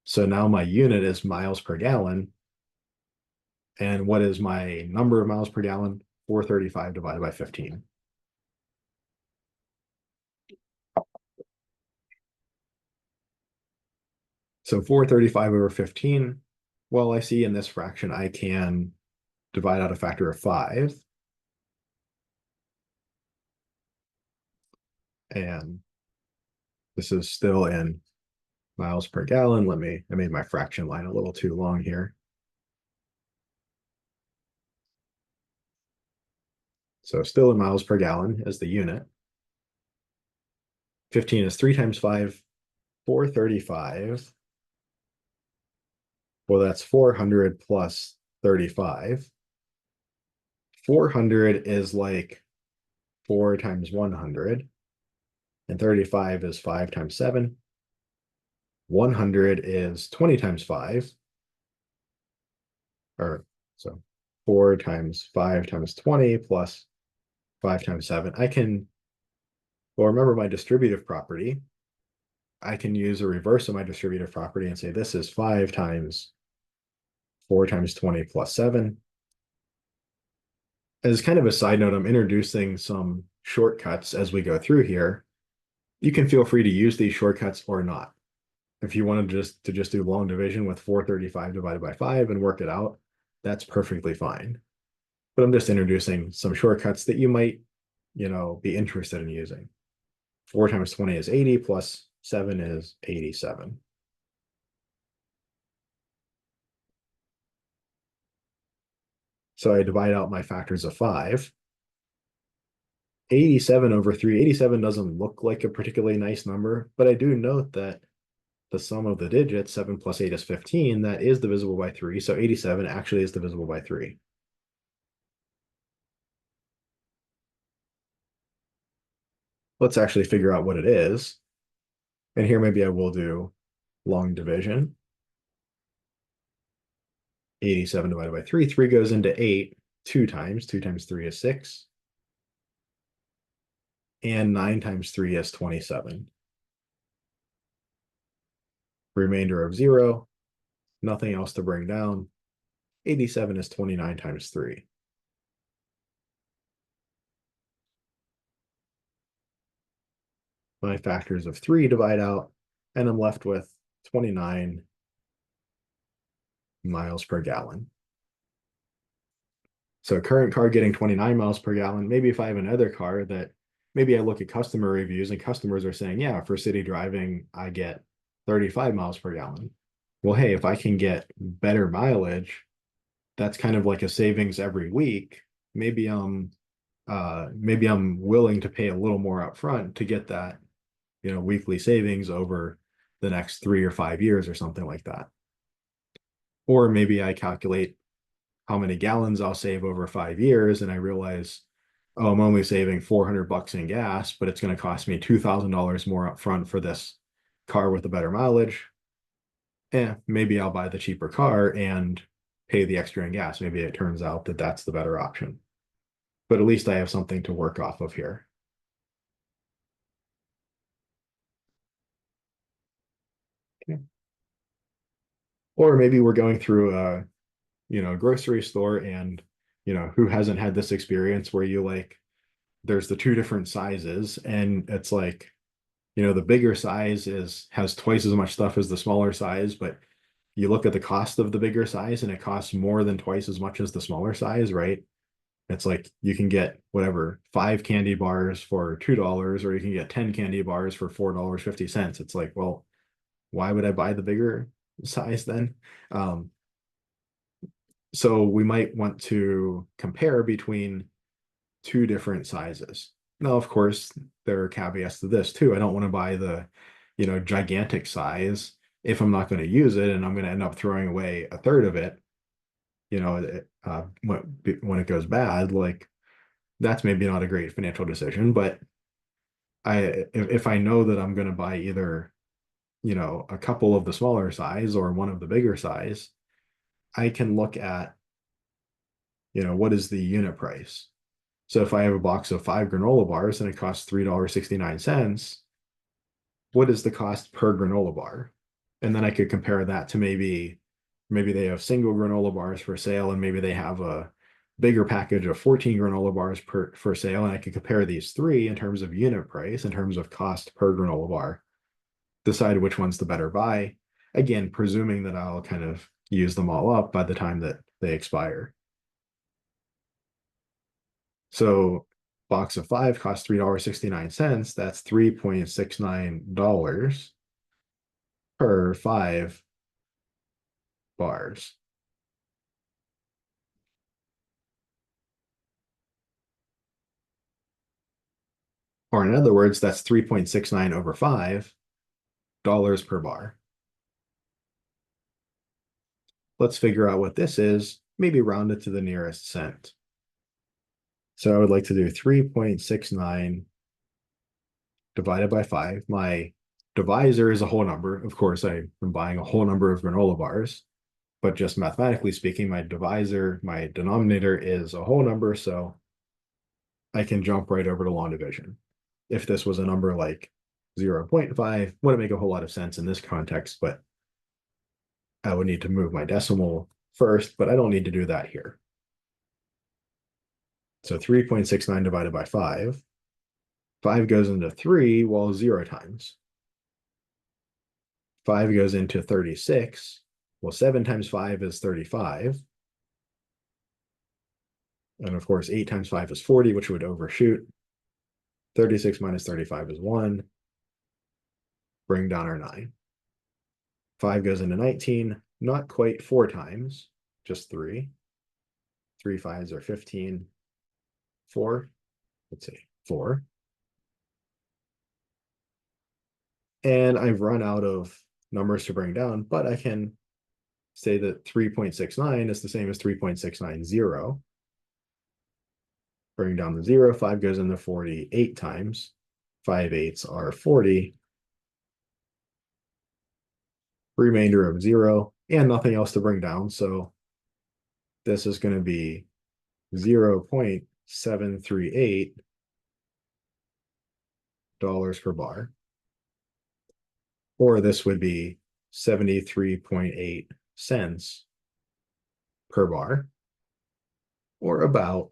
So now my unit is miles per gallon. And what is my number of miles per gallon? 435 divided by 15. So 435 over 15, well, I see in this fraction, I can divide out a factor of 5. And this is still in miles per gallon. I made my fraction line a little too long here. So still in miles per gallon is the unit. 15 is 3 times 5, 435. Well, that's 400 plus 35. 400 is like 4 times 100. And 35 is 5 times 7. 100 is 20 times 5. Or so 4 times 5 times 20 plus 5 times 7. Well, remember my distributive property. I can use a reverse of my distributive property and say this is 5 times 4 times 20 plus 7. As kind of a side note, I'm introducing some shortcuts as we go through here. You can feel free to use these shortcuts or not. If you want to just do long division with 435 divided by 5 and work it out, that's perfectly fine. But I'm just introducing some shortcuts that you might, be interested in using. 4 times 20 is 80 plus 7 is 87. So I divide out my factors of 5. 87 over 3. 87 doesn't look like a particularly nice number, but I do note that the sum of the digits, 7 plus 8 is 15, that is divisible by 3. So 87 actually is divisible by 3. Let's actually figure out what it is. And here maybe I will do long division. 87 divided by 3. 3 goes into 8 2 times. 2 times 3 is 6. And 9 times 3 is 27. Remainder of 0. Nothing else to bring down. 87 is 29 times 3. My factors of 3 divide out, and I'm left with 29 miles per gallon. So current car getting 29 miles per gallon. Maybe if I have another car that maybe I look at customer reviews and customers are saying, yeah, for city driving, I get 35 miles per gallon. Well, hey, if I can get better mileage, that's kind of like a savings every week. Maybe I'm willing to pay a little more upfront to get that, weekly savings over the next 3 or 5 years or something like that. Or maybe I calculate how many gallons I'll save over 5 years, and I realize, oh, I'm only saving $400 in gas, but it's going to cost me $2,000 more upfront for this car with a better mileage. Maybe I'll buy the cheaper car and pay the extra in gas. Maybe it turns out that that's the better option. But at least I have something to work off of here. Okay. Or maybe we're going through a grocery store and, who hasn't had this experience where there's the two different sizes and it's like, the bigger size has twice as much stuff as the smaller size, but you look at the cost of the bigger size and it costs more than twice as much as the smaller size, right? It's like you can get whatever, 5 candy bars for $2, or you can get 10 candy bars for $4.50. It's like, well, why would I buy the bigger size then? Um, so we might want to compare between two different sizes. Now, of course, there are caveats to this too. I don't want to buy the, gigantic size if I'm not going to use it and I'm going to end up throwing away a third of it, when it goes bad, like that's maybe not a great financial decision. But if I know that I'm going to buy either, a couple of the smaller size or one of the bigger size, I can look at, what is the unit price. So if I have a box of 5 granola bars and it costs $3.69, what is the cost per granola bar? And then I could compare that to maybe they have single granola bars for sale, and maybe they have a bigger package of 14 granola bars for sale. And I could compare these three in terms of unit price, in terms of cost per granola bar, decide which one's the better buy. Again, presuming that I'll kind of use them all up by the time that they expire. So box of 5 costs $3.69. That's $3.69 per 5 bars. Or in other words, that's 3.69 over $5 per bar. Let's figure out what this is, maybe round it to the nearest cent. So I would like to do 3.69 divided by 5. My divisor is a whole number. Of course, I'm buying a whole number of granola bars, but just mathematically speaking, my denominator is a whole number, so I can jump right over to long division. If this was a number like 0.5, wouldn't make a whole lot of sense in this context, but I would need to move my decimal first, but I don't need to do that here. So 3.69 divided by 5. 5 goes into 3, well, 0 times. 5 goes into 36. Well, 7 times 5 is 35. And of course, 8 times 5 is 40, which would overshoot. 36 minus 35 is 1. Bring down our 9. 5 goes into 19, not quite 4 times, just 3. 3 5s are 15. 4, let's see, 4. And I've run out of numbers to bring down, but I can say that 3.69 is the same as 3.690. Bring down the 0, 5 goes into 48 times. 5 eighths are 40. Remainder of 0, and nothing else to bring down. So this is going to be 0.738 per bar. Or this would be 73.8 cents per bar, or about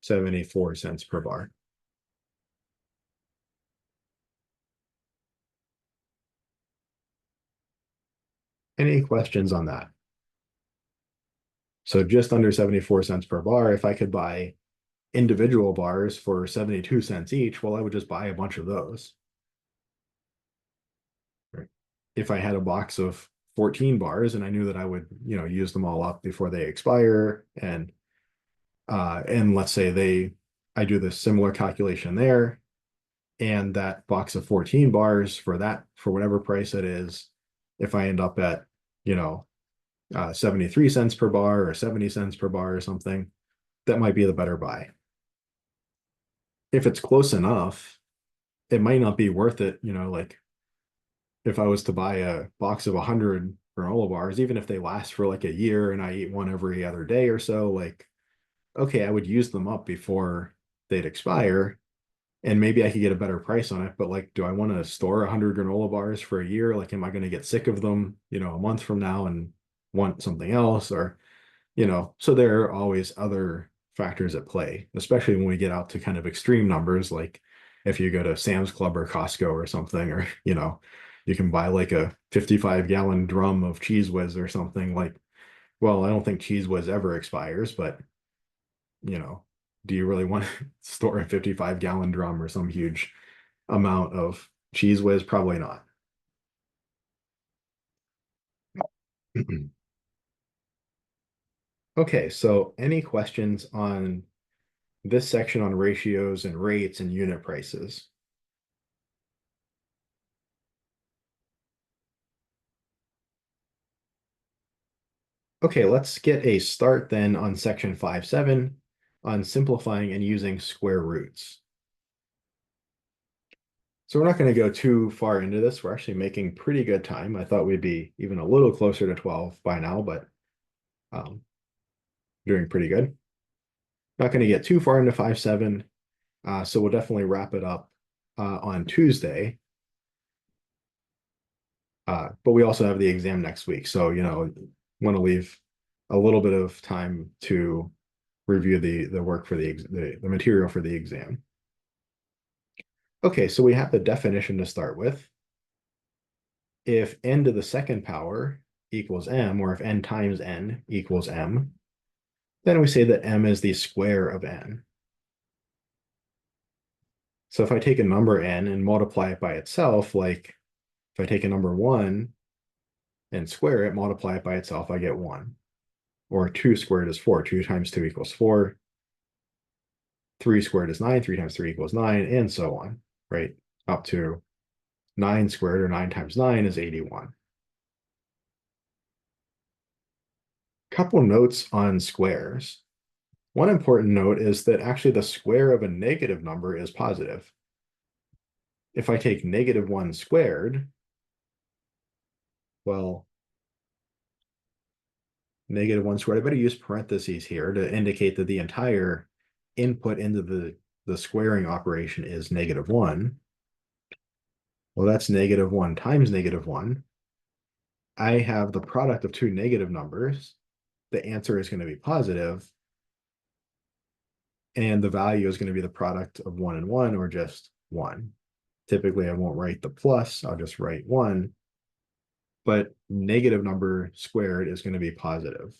74 cents per bar. Any questions on that? So just under 74 cents per bar, if I could buy individual bars for 72 cents each, well, I would just buy a bunch of those. Right? If I had a box of 14 bars and I knew that I would, use them all up before they expire, and let's say I do this similar calculation there, and that box of 14 bars for whatever price it is, if I end up at, 73 cents per bar or 70 cents per bar or something, that might be the better buy. If it's close enough, it might not be worth it, like if I was to buy a box of 100 granola bars, even if they last for like a year and I eat one every other day or so, like, okay, I would use them up before they'd expire, and maybe I could get a better price on it. But like, do I want to store 100 granola bars for a year? Like, am I going to get sick of them, a month from now and want something else? Or, so there are always other factors at play, especially when we get out to kind of extreme numbers, like if you go to Sam's Club or Costco or something, or, You can buy like a 55-gallon drum of Cheese Whiz or something like, well, I don't think Cheese Whiz ever expires, but you know, do you really want to store a 55-gallon drum or some huge amount of Cheese Whiz? Probably not. Okay, so any questions on this section on ratios and rates and unit prices? Okay, let's get a start then on section 5.7 on simplifying and using square roots. So we're not going to go too far into this. We're actually making pretty good time. I thought we'd be even a little closer to 12 by now, but um, doing pretty good. Not going to get too far into 5.7, so we'll definitely wrap it up on Tuesday. But we also have the exam next week, so want to leave a little bit of time to review the work for the material for the exam. Okay, so we have the definition to start with. If n to the second power equals m, or if n times n equals m, then we say that m is the square of n. So if I take a number n and multiply it by itself, like if I take a number 1 and square it, multiply it by itself, I get 1. Or 2 squared is 4. 2 times 2 equals 4. 3 squared is 9. 3 times 3 equals 9, and so on, right? Up to 9 squared, or 9 times 9 is 81. Couple notes on squares. One important note is that actually the square of a negative number is positive. If I take -1 squared, well, -1 squared, I better use parentheses here to indicate that the entire input into the squaring operation is -1. Well, that's -1 times -1. I have the product of two negative numbers. The answer is going to be positive, and the value is going to be the product of 1 and 1, or just 1. Typically, I won't write the plus, I'll just write 1. But negative number squared is going to be positive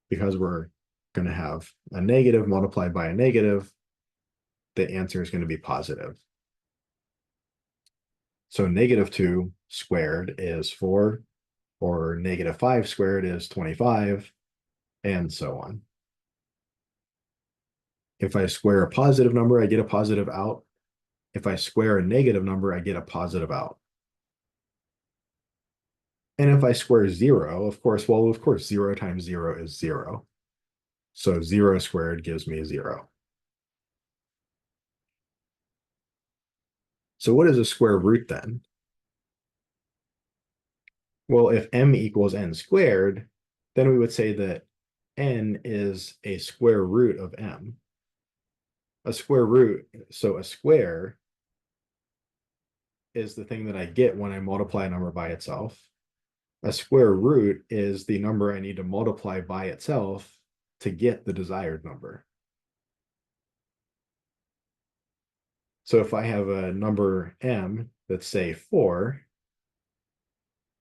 because we're going to have a negative multiplied by a negative. The answer is going to be positive. So -2 squared is 4, or -5 squared is 25, and so on. If I square a positive number, I get a positive out. If I square a negative number, I get a positive out. And if I square 0, of course, 0 times 0 is 0. So 0 squared gives me 0. So what is a square root then? Well, if m equals n squared, then we would say that n is a square root of m. A square root, so a square is the thing that I get when I multiply a number by itself. A square root is the number I need to multiply by itself to get the desired number. So if I have a number m that's, say, 4,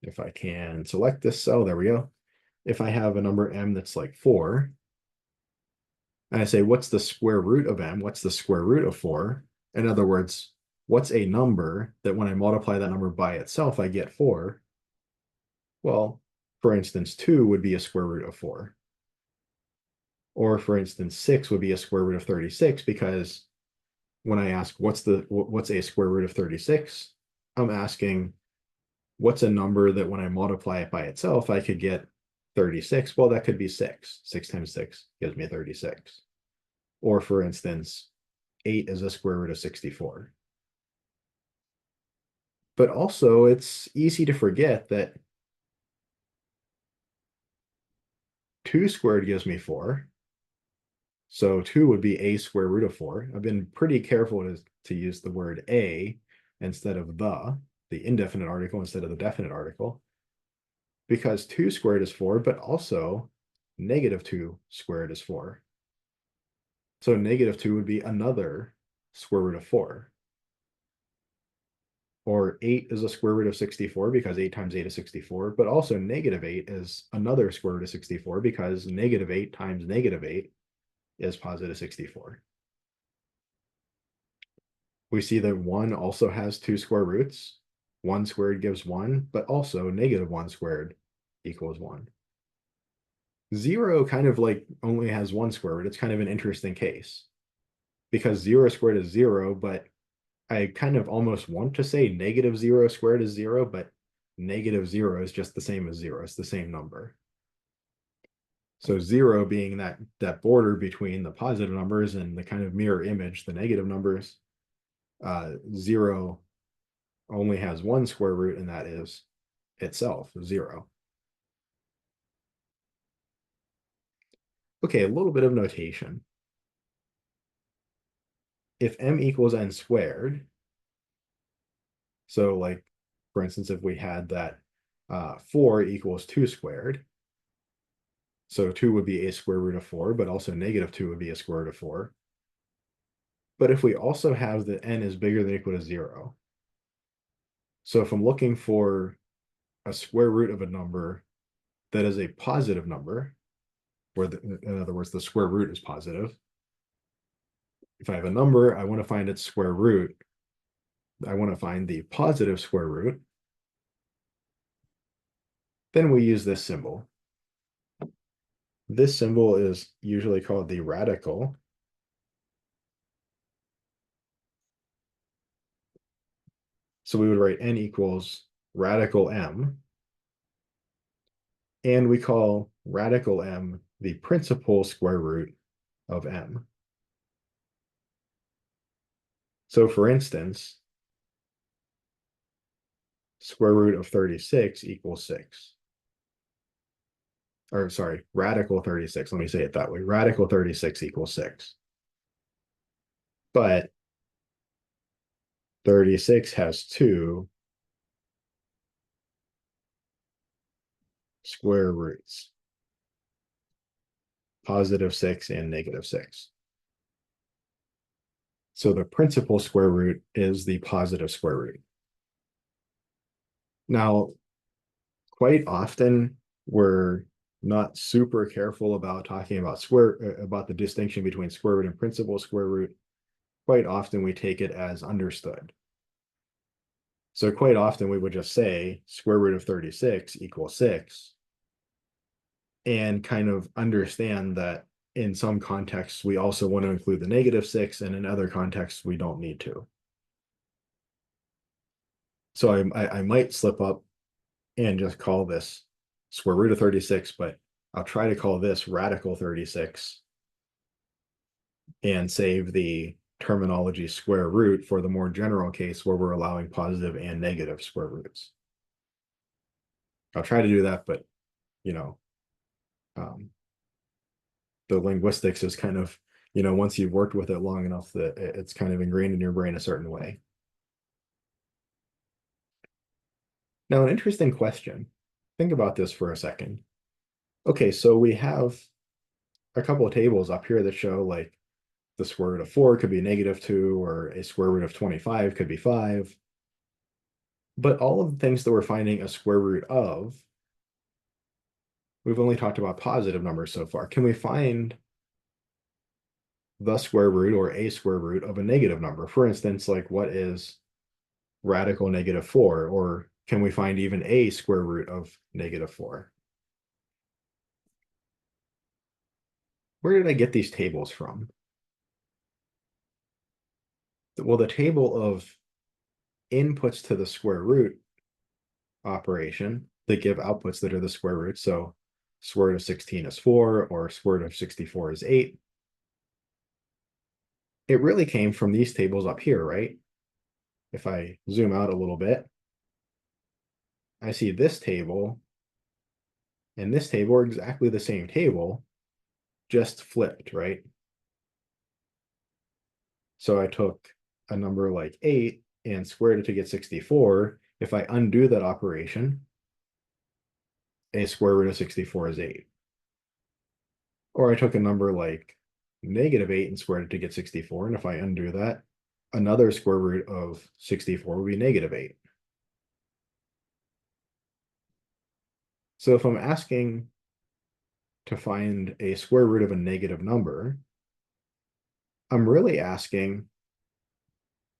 if I can select this cell, there we go. If I have a number m that's like 4, and I say, what's the square root of m? What's the square root of 4? In other words, what's a number that when I multiply that number by itself, I get 4? Well, for instance, 2 would be a square root of 4. Or for instance, 6 would be a square root of 36, because when I ask what's a square root of 36, I'm asking what's a number that when I multiply it by itself, I could get 36. Well, that could be 6. 6 times 6 gives me 36. Or for instance, 8 is a square root of 64. But also, it's easy to forget that 2 squared gives me 4. So 2 would be a square root of 4. I've been pretty careful to use the word a instead of the indefinite article instead of the definite article, because 2 squared is 4, but also -2 squared is 4. So -2 would be another square root of 4. or 8 is a square root of 64 because 8 times 8 is 64, but also negative 8 is another square root of 64 because negative 8 times negative 8 is positive 64. We see that 1 also has two square roots. 1 squared gives 1, but also negative 1 squared equals 1. 0 kind of like only has one square root. It's kind of an interesting case because 0 squared is 0, but I kind of almost want to say negative 0 squared is 0, but negative 0 is just the same as 0. It's the same number. So 0 being that border between the positive numbers and the kind of mirror image, the negative numbers, 0 only has one square root, and that is itself, 0. Okay, a little bit of notation. If m equals n squared, so like, for instance, if we had that 4 equals 2 squared, so 2 would be a square root of 4, but also negative 2 would be a square root of 4. But if we also have that n is bigger than or equal to 0, so if I'm looking for a square root of a number that is a positive number, where in other words, the square root is positive. If I have a number, I want to find its square root. I want to find the positive square root. Then we use this symbol. This symbol is usually called the radical. So we would write n equals radical m. And we call radical m the principal square root of m. So for instance, square root of 36 equals 6. Or sorry, radical 36. Let me say it that way. Radical 36 equals 6. But 36 has two square roots, positive 6 and negative 6. So the principal square root is the positive square root. Now, quite often we're not super careful about talking about about the distinction between square root and principal square root. Quite often we take it as understood. So quite often we would just say square root of 36 equals 6 and kind of understand that in some contexts we also want to include the negative 6, and in other contexts we don't need to. So I might slip up and just call this square root of 36, but I'll try to call this radical 36 and save the terminology square root for the more general case where we're allowing positive and negative square roots. I'll try to do that, but you know, the linguistics is kind of, once you've worked with it long enough that it's kind of ingrained in your brain a certain way. Now, an interesting question. Think about this for a second. Okay, so we have a couple of tables up here that show like the square root of 4 could be -2, or a square root of 25 could be 5. But all of the things that we're finding a square root of, we've only talked about positive numbers so far. Can we find the square root or a square root of a negative number? For instance, like what is radical -4? Or can we find even a square root of -4? Where did I get these tables from? Well, the table of inputs to the square root operation that give outputs that are the square root. So square root of 16 is 4, or square root of 64 is 8. It really came from these tables up here, right? If I zoom out a little bit, I see this table and this table are exactly the same table, just flipped, right? So I took a number like 8 and squared it to get 64. If I undo that operation, a square root of 64 is 8. Or I took a number like -8 and squared it to get 64. And if I undo that, another square root of 64 would be -8. So if I'm asking to find a square root of a negative number, I'm really asking,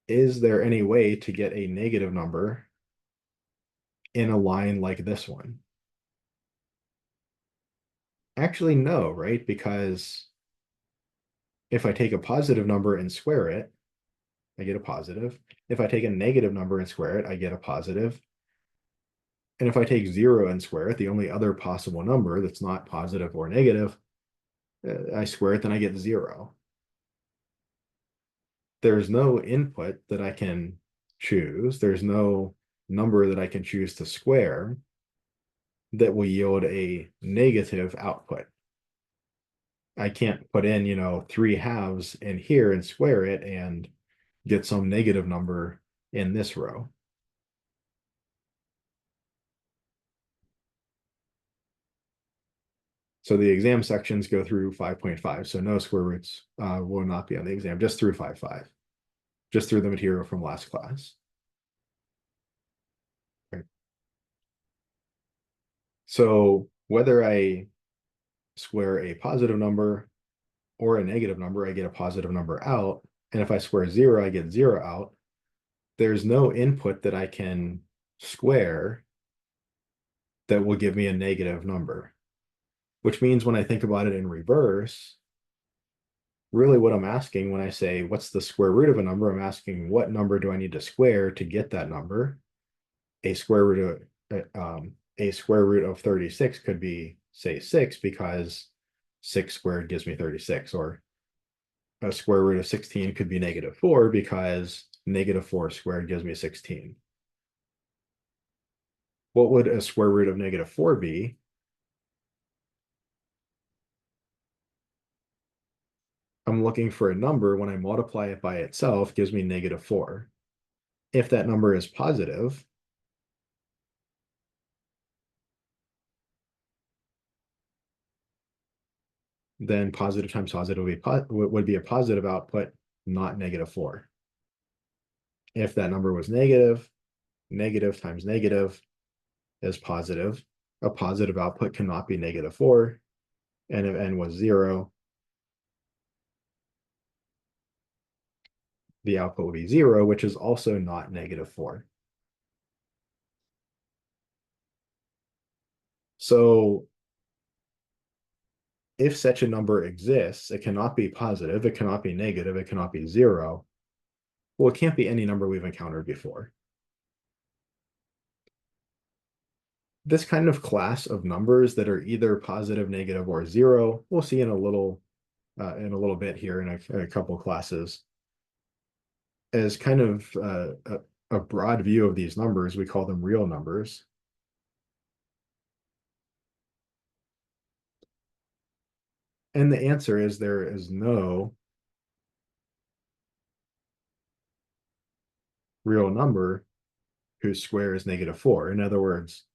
is there any way to get a negative number in a line like this one? Actually, no, right? Because if I take a positive number and square it, I get a positive. If I take a negative number and square it, I get a positive. And if I take 0 and square it, the only other possible number that's not positive or negative, I square it, then I get 0. There's no input that I can choose. There's no number that I can choose to square that will yield a negative output. I can't put in, 3/2 in here and square it and get some negative number in this row. So the exam sections go through 5.5. So no square roots will not be on the exam, just through 5.5, just through the material from last class. Right. So whether I square a positive number or a negative number, I get a positive number out. And if I square 0, I get 0 out. There's no input that I can square that will give me a negative number, which means when I think about it in reverse, really what I'm asking when I say, what's the square root of a number? I'm asking, what number do I need to square to get that number? A square root of 36 could be, say, 6, because 6 squared gives me 36, or a square root of 16 could be -4 because -4 squared gives me 16. What would a square root of -4 be? I'm looking for a number when I multiply it by itself gives me -4. If that number is positive, then positive times positive would be a positive output, not -4. If that number was negative, negative times negative is positive. A positive output cannot be -4. And if n was 0, the output would be 0, which is also not -4. So if such a number exists, it cannot be positive, it cannot be negative, it cannot be 0. Well, it can't be any number we've encountered before. This kind of class of numbers that are either positive, negative, or 0, we'll see in a little bit here in a couple classes, as kind of a broad view of these numbers. We call them real numbers. And the answer is there is no real number whose square is -4. In other words,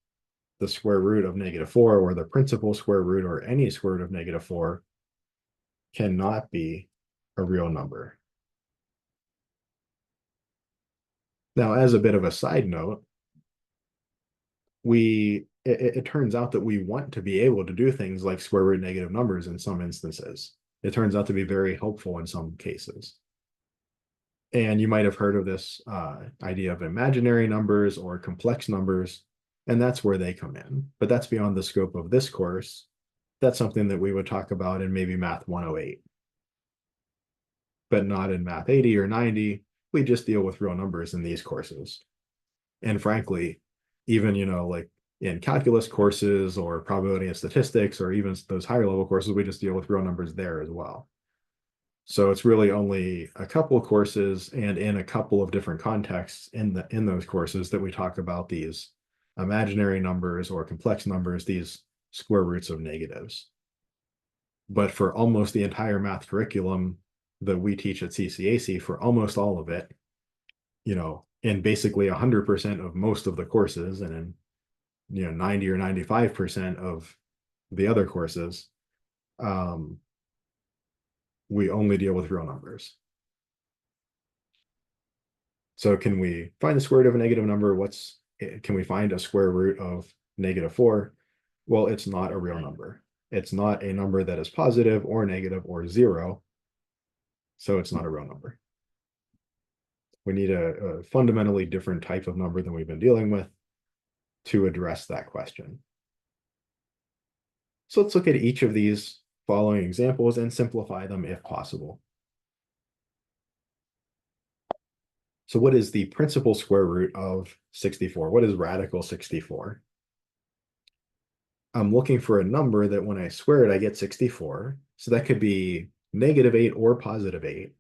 the square root of -4, or the principal square root, or any square root of -4 cannot be a real number. Now, as a bit of a side note, it turns out that we want to be able to do things like square root negative numbers in some instances. It turns out to be very helpful in some cases. And you might have heard of this idea of imaginary numbers or complex numbers, and that's where they come in. But that's beyond the scope of this course. That's something that we would talk about in maybe Math 108, but not in Math 80 or 90. We just deal with real numbers in these courses. And frankly, even, like in calculus courses or probability and statistics, or even those higher level courses, we just deal with real numbers there as well. So it's really only a couple of courses and in a couple of different contexts in those courses that we talk about these imaginary numbers or complex numbers, these square roots of negatives. But for almost the entire math curriculum that we teach at CCAC, for almost all of it, in basically 100% of most of the courses, and in 90 or 95% of the other courses, we only deal with real numbers. So can we find the square root of a negative number? Can we find a square root of -4? Well, it's not a real number. It's not a number that is positive or negative or zero. So it's not a real number. We need a fundamentally different type of number than we've been dealing with to address that question. So let's look at each of these following examples and simplify them if possible. So what is the principal square root of 64? What is radical 64? I'm looking for a number that when I square it, I get 64. So that could be -8 or +8.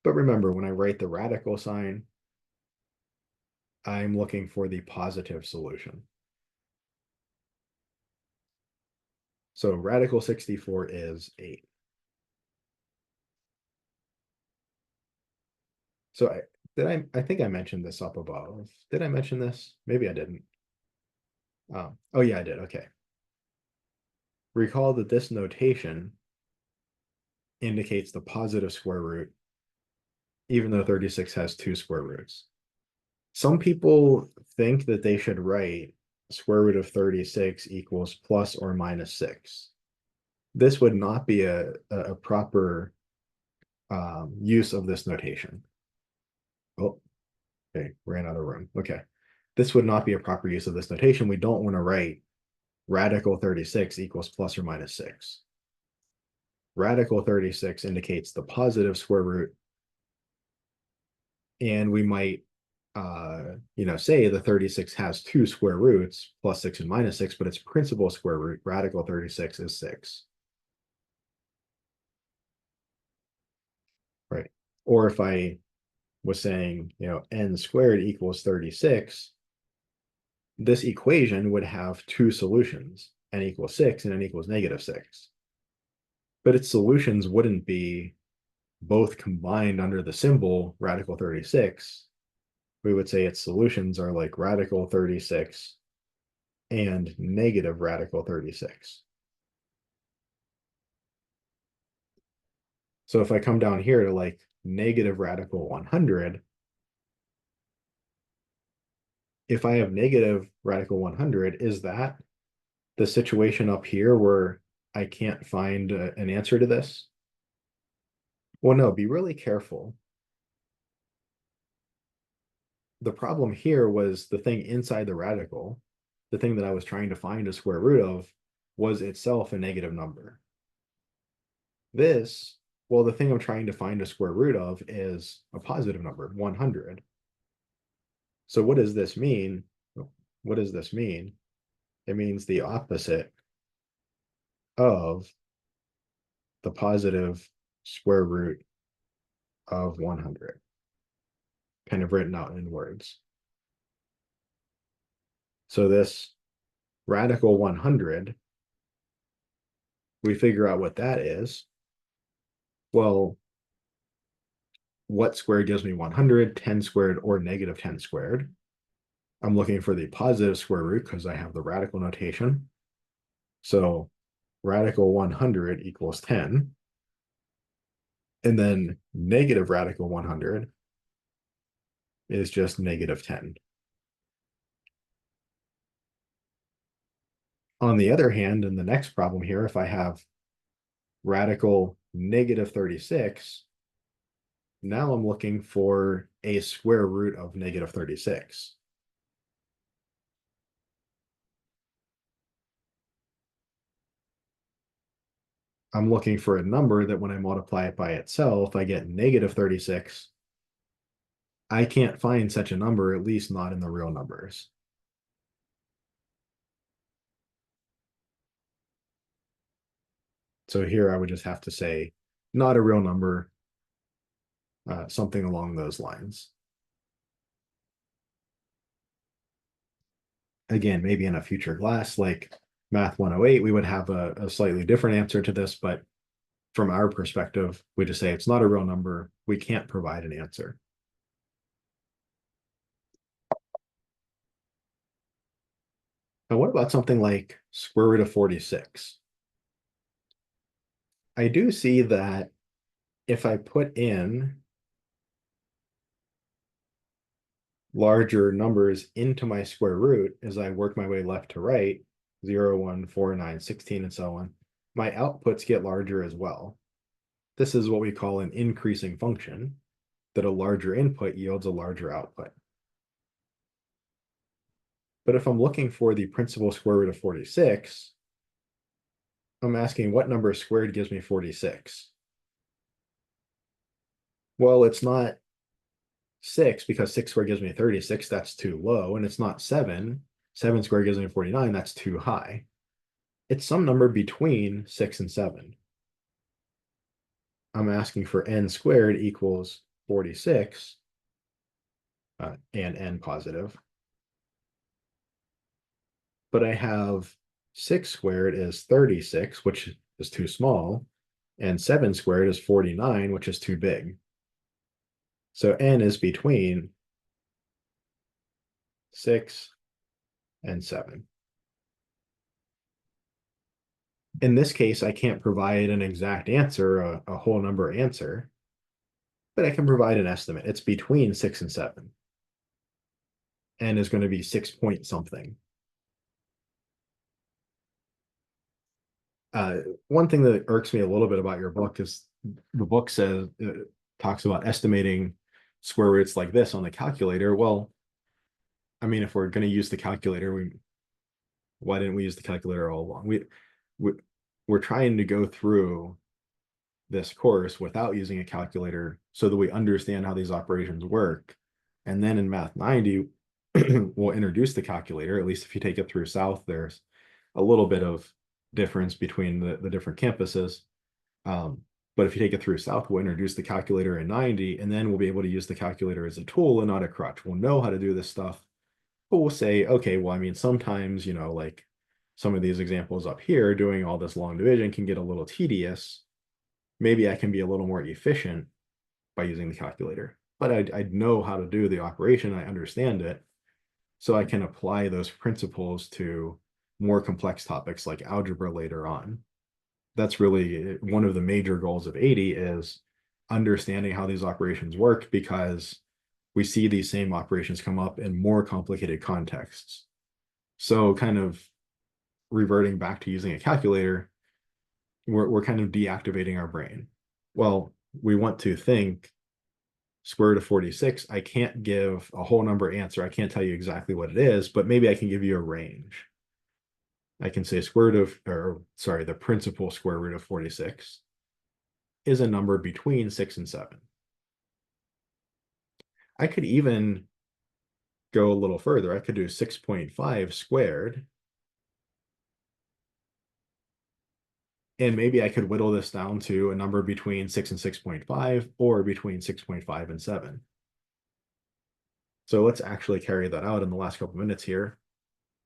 But remember, when I write the radical sign, I'm looking for the positive solution. So radical 64 is 8. So I think I mentioned this up above. Did I mention this? Maybe I didn't. Oh yeah, I did. Okay. Recall that this notation indicates the positive square root, even though 36 has two square roots. Some people think that they should write square root of 36 equals plus or minus 6. This would not be a proper use of this notation. Oh, okay, ran out of room. Okay. This would not be a proper use of this notation. We don't want to write radical 36 equals plus or minus 6. Radical 36 indicates the positive square root, and we might say the 36 has two square roots, plus 6 and minus 6, but its principal square root, radical 36, is 6. Right. Or if I was saying, n squared equals 36, this equation would have two solutions, n equals 6 and n equals -6. But its solutions wouldn't be both combined under the symbol radical 36. We would say its solutions are like radical 36 and negative radical 36. So if I come down here to like negative radical 100, if I have negative radical 100, is that the situation up here where I can't find an answer to this? Well, no, be really careful. The problem here was the thing inside the radical, the thing that I was trying to find a square root of, was itself a negative number. This, well, the thing I'm trying to find a square root of is a positive number, 100. So what does this mean? What does this mean? It means the opposite of the positive square root of 100, kind of written out in words. So this radical 100, we figure out what that is. Well, what squared gives me 100, 10 squared, or -10 squared? I'm looking for the positive square root because I have the radical notation. So radical 100 equals 10. And then negative radical 100 is just -10. On the other hand, in the next problem here, if I have radical -36, now I'm looking for a square root of -36. I'm looking for a number that when I multiply it by itself, I get -36. I can't find such a number, at least not in the real numbers. So here I would just have to say, not a real number, something along those lines. Again, maybe in a future class like Math 108, we would have a slightly different answer to this, but from our perspective, we just say it's not a real number. We can't provide an answer. Now, what about something like square root of 46? I do see that if I put in larger numbers into my square root as I work my way left to right, 0, 1, 4, 9, 16, and so on, my outputs get larger as well. This is what we call an increasing function, that a larger input yields a larger output. But if I'm looking for the principal square root of 46, I'm asking what number squared gives me 46? Well, it's not 6 because 6 squared gives me 36, that's too low, and it's not 7. 7 squared gives me 49, that's too high. It's some number between 6 and 7. I'm asking for n squared equals 46, and n positive. But I have 6 squared is 36, which is too small, and 7 squared is 49, which is too big. So n is between 6 and 7. In this case, I can't provide an exact answer, a whole number answer, but I can provide an estimate. It's between 6 and 7. N is going to be 6 point something. One thing that irks me a little bit about your book is the book says, talks about estimating square roots like this on the calculator. Well, I mean, if we're going to use the calculator, why didn't we use the calculator all along? We're trying to go through this course without using a calculator so that we understand how these operations work. And then in MAT080, we'll introduce the calculator. At least if you take it through South, there's a little bit of difference between the different campuses. But if you take it through South, we'll introduce the calculator in 90, and then we'll be able to use the calculator as a tool and not a crutch. We'll know how to do this stuff, but we'll say, okay, well, I mean, sometimes, like some of these examples up here, doing all this long division can get a little tedious. Maybe I can be a little more efficient by using the calculator, but I know how to do the operation. I understand it. So I can apply those principles to more complex topics like algebra later on. That's really one of the major goals of 80 is understanding how these operations work, because we see these same operations come up in more complicated contexts. So kind of reverting back to using a calculator, we're kind of deactivating our brain. Well, we want to think square root of 46. I can't give a whole number answer. I can't tell you exactly what it is, but maybe I can give you a range. I can say the principal square root of 46 is a number between 6 and 7. I could even go a little further. I could do 6.5 squared. And maybe I could whittle this down to a number between 6 and 6.5, or between 6.5 and 7. So let's actually carry that out in the last couple minutes here.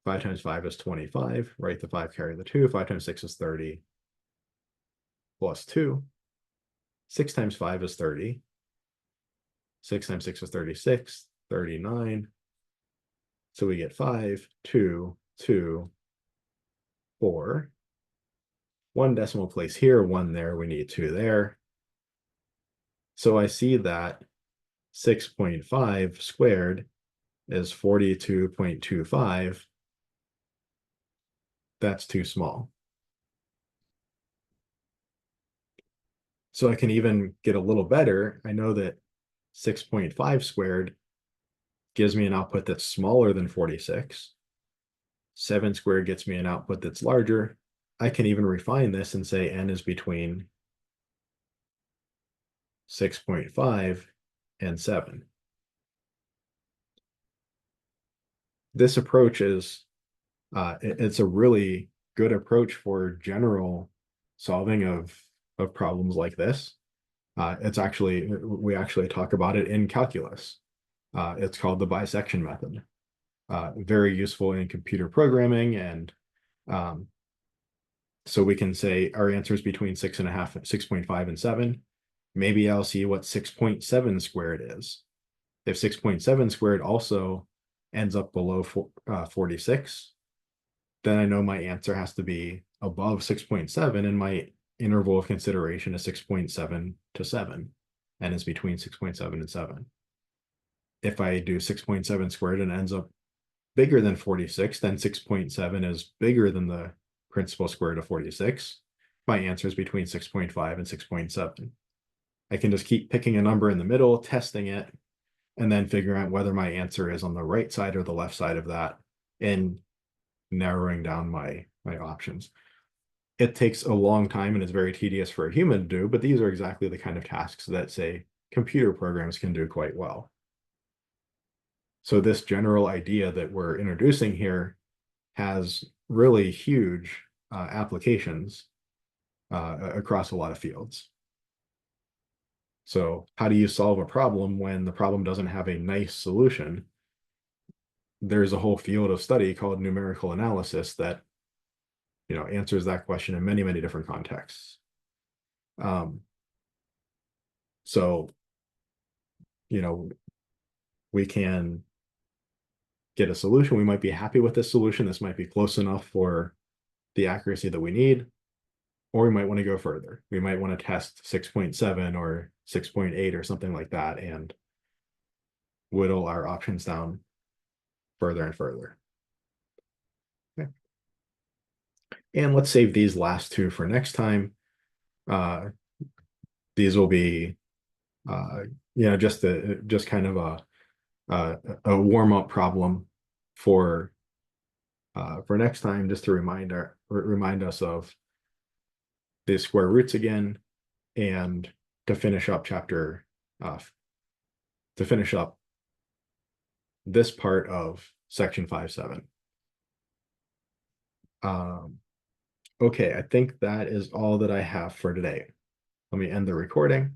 5 times 5 is 25, right? The 5 carry the 2. 5 times 6 is 30, plus 2. 6 times 5 is 30. 6 times 6 is 36, 39. So we get 5, 2, 2, 4. 1 decimal place here, 1 there. We need 2 there. So I see that 6.5 squared is 42.25. That's too small. So I can even get a little better. I know that 6.5 squared gives me an output that's smaller than 46. 7 squared gets me an output that's larger. I can even refine this and say n is between 6.5 and 7. This approach is, it's a really good approach for general solving of problems like this. We actually talk about it in calculus. It's called the bisection method. Very useful in computer programming, and so we can say our answer is between 6.5 and 7. Maybe I'll see what 6.7 squared is. If 6.7 squared also ends up below 46, then I know my answer has to be above 6.7, and my interval of consideration is 6.7 to 7, and is between 6.7 and 7. if I do 6.7 squared and it ends up bigger than 46, then 6.7 is bigger than the principal square root of 46. My answer is between 6.5 and 6.7. I can just keep picking a number in the middle, testing it, and then figuring out whether my answer is on the right side or the left side of that, and narrowing down my options. It takes a long time and is very tedious for a human to do, but these are exactly the kind of tasks that, say, computer programs can do quite well. So this general idea that we're introducing here has really huge applications across a lot of fields. So how do you solve a problem when the problem doesn't have a nice solution? There's a whole field of study called numerical analysis that answers that question in many, many different contexts. So, we can get a solution. We might be happy with this solution. This might be close enough for the accuracy that we need, or we might want to go further. We might want to test 6.7 or 6.8 or something like that and whittle our options down further and further. Okay. And let's save these last two for next time. These will be, just kind of a warm-up problem for next time, just to remind us of the square roots again, and to finish up to finish up this part of section 5.7. Okay, I think that is all that I have for today. Let me end the recording.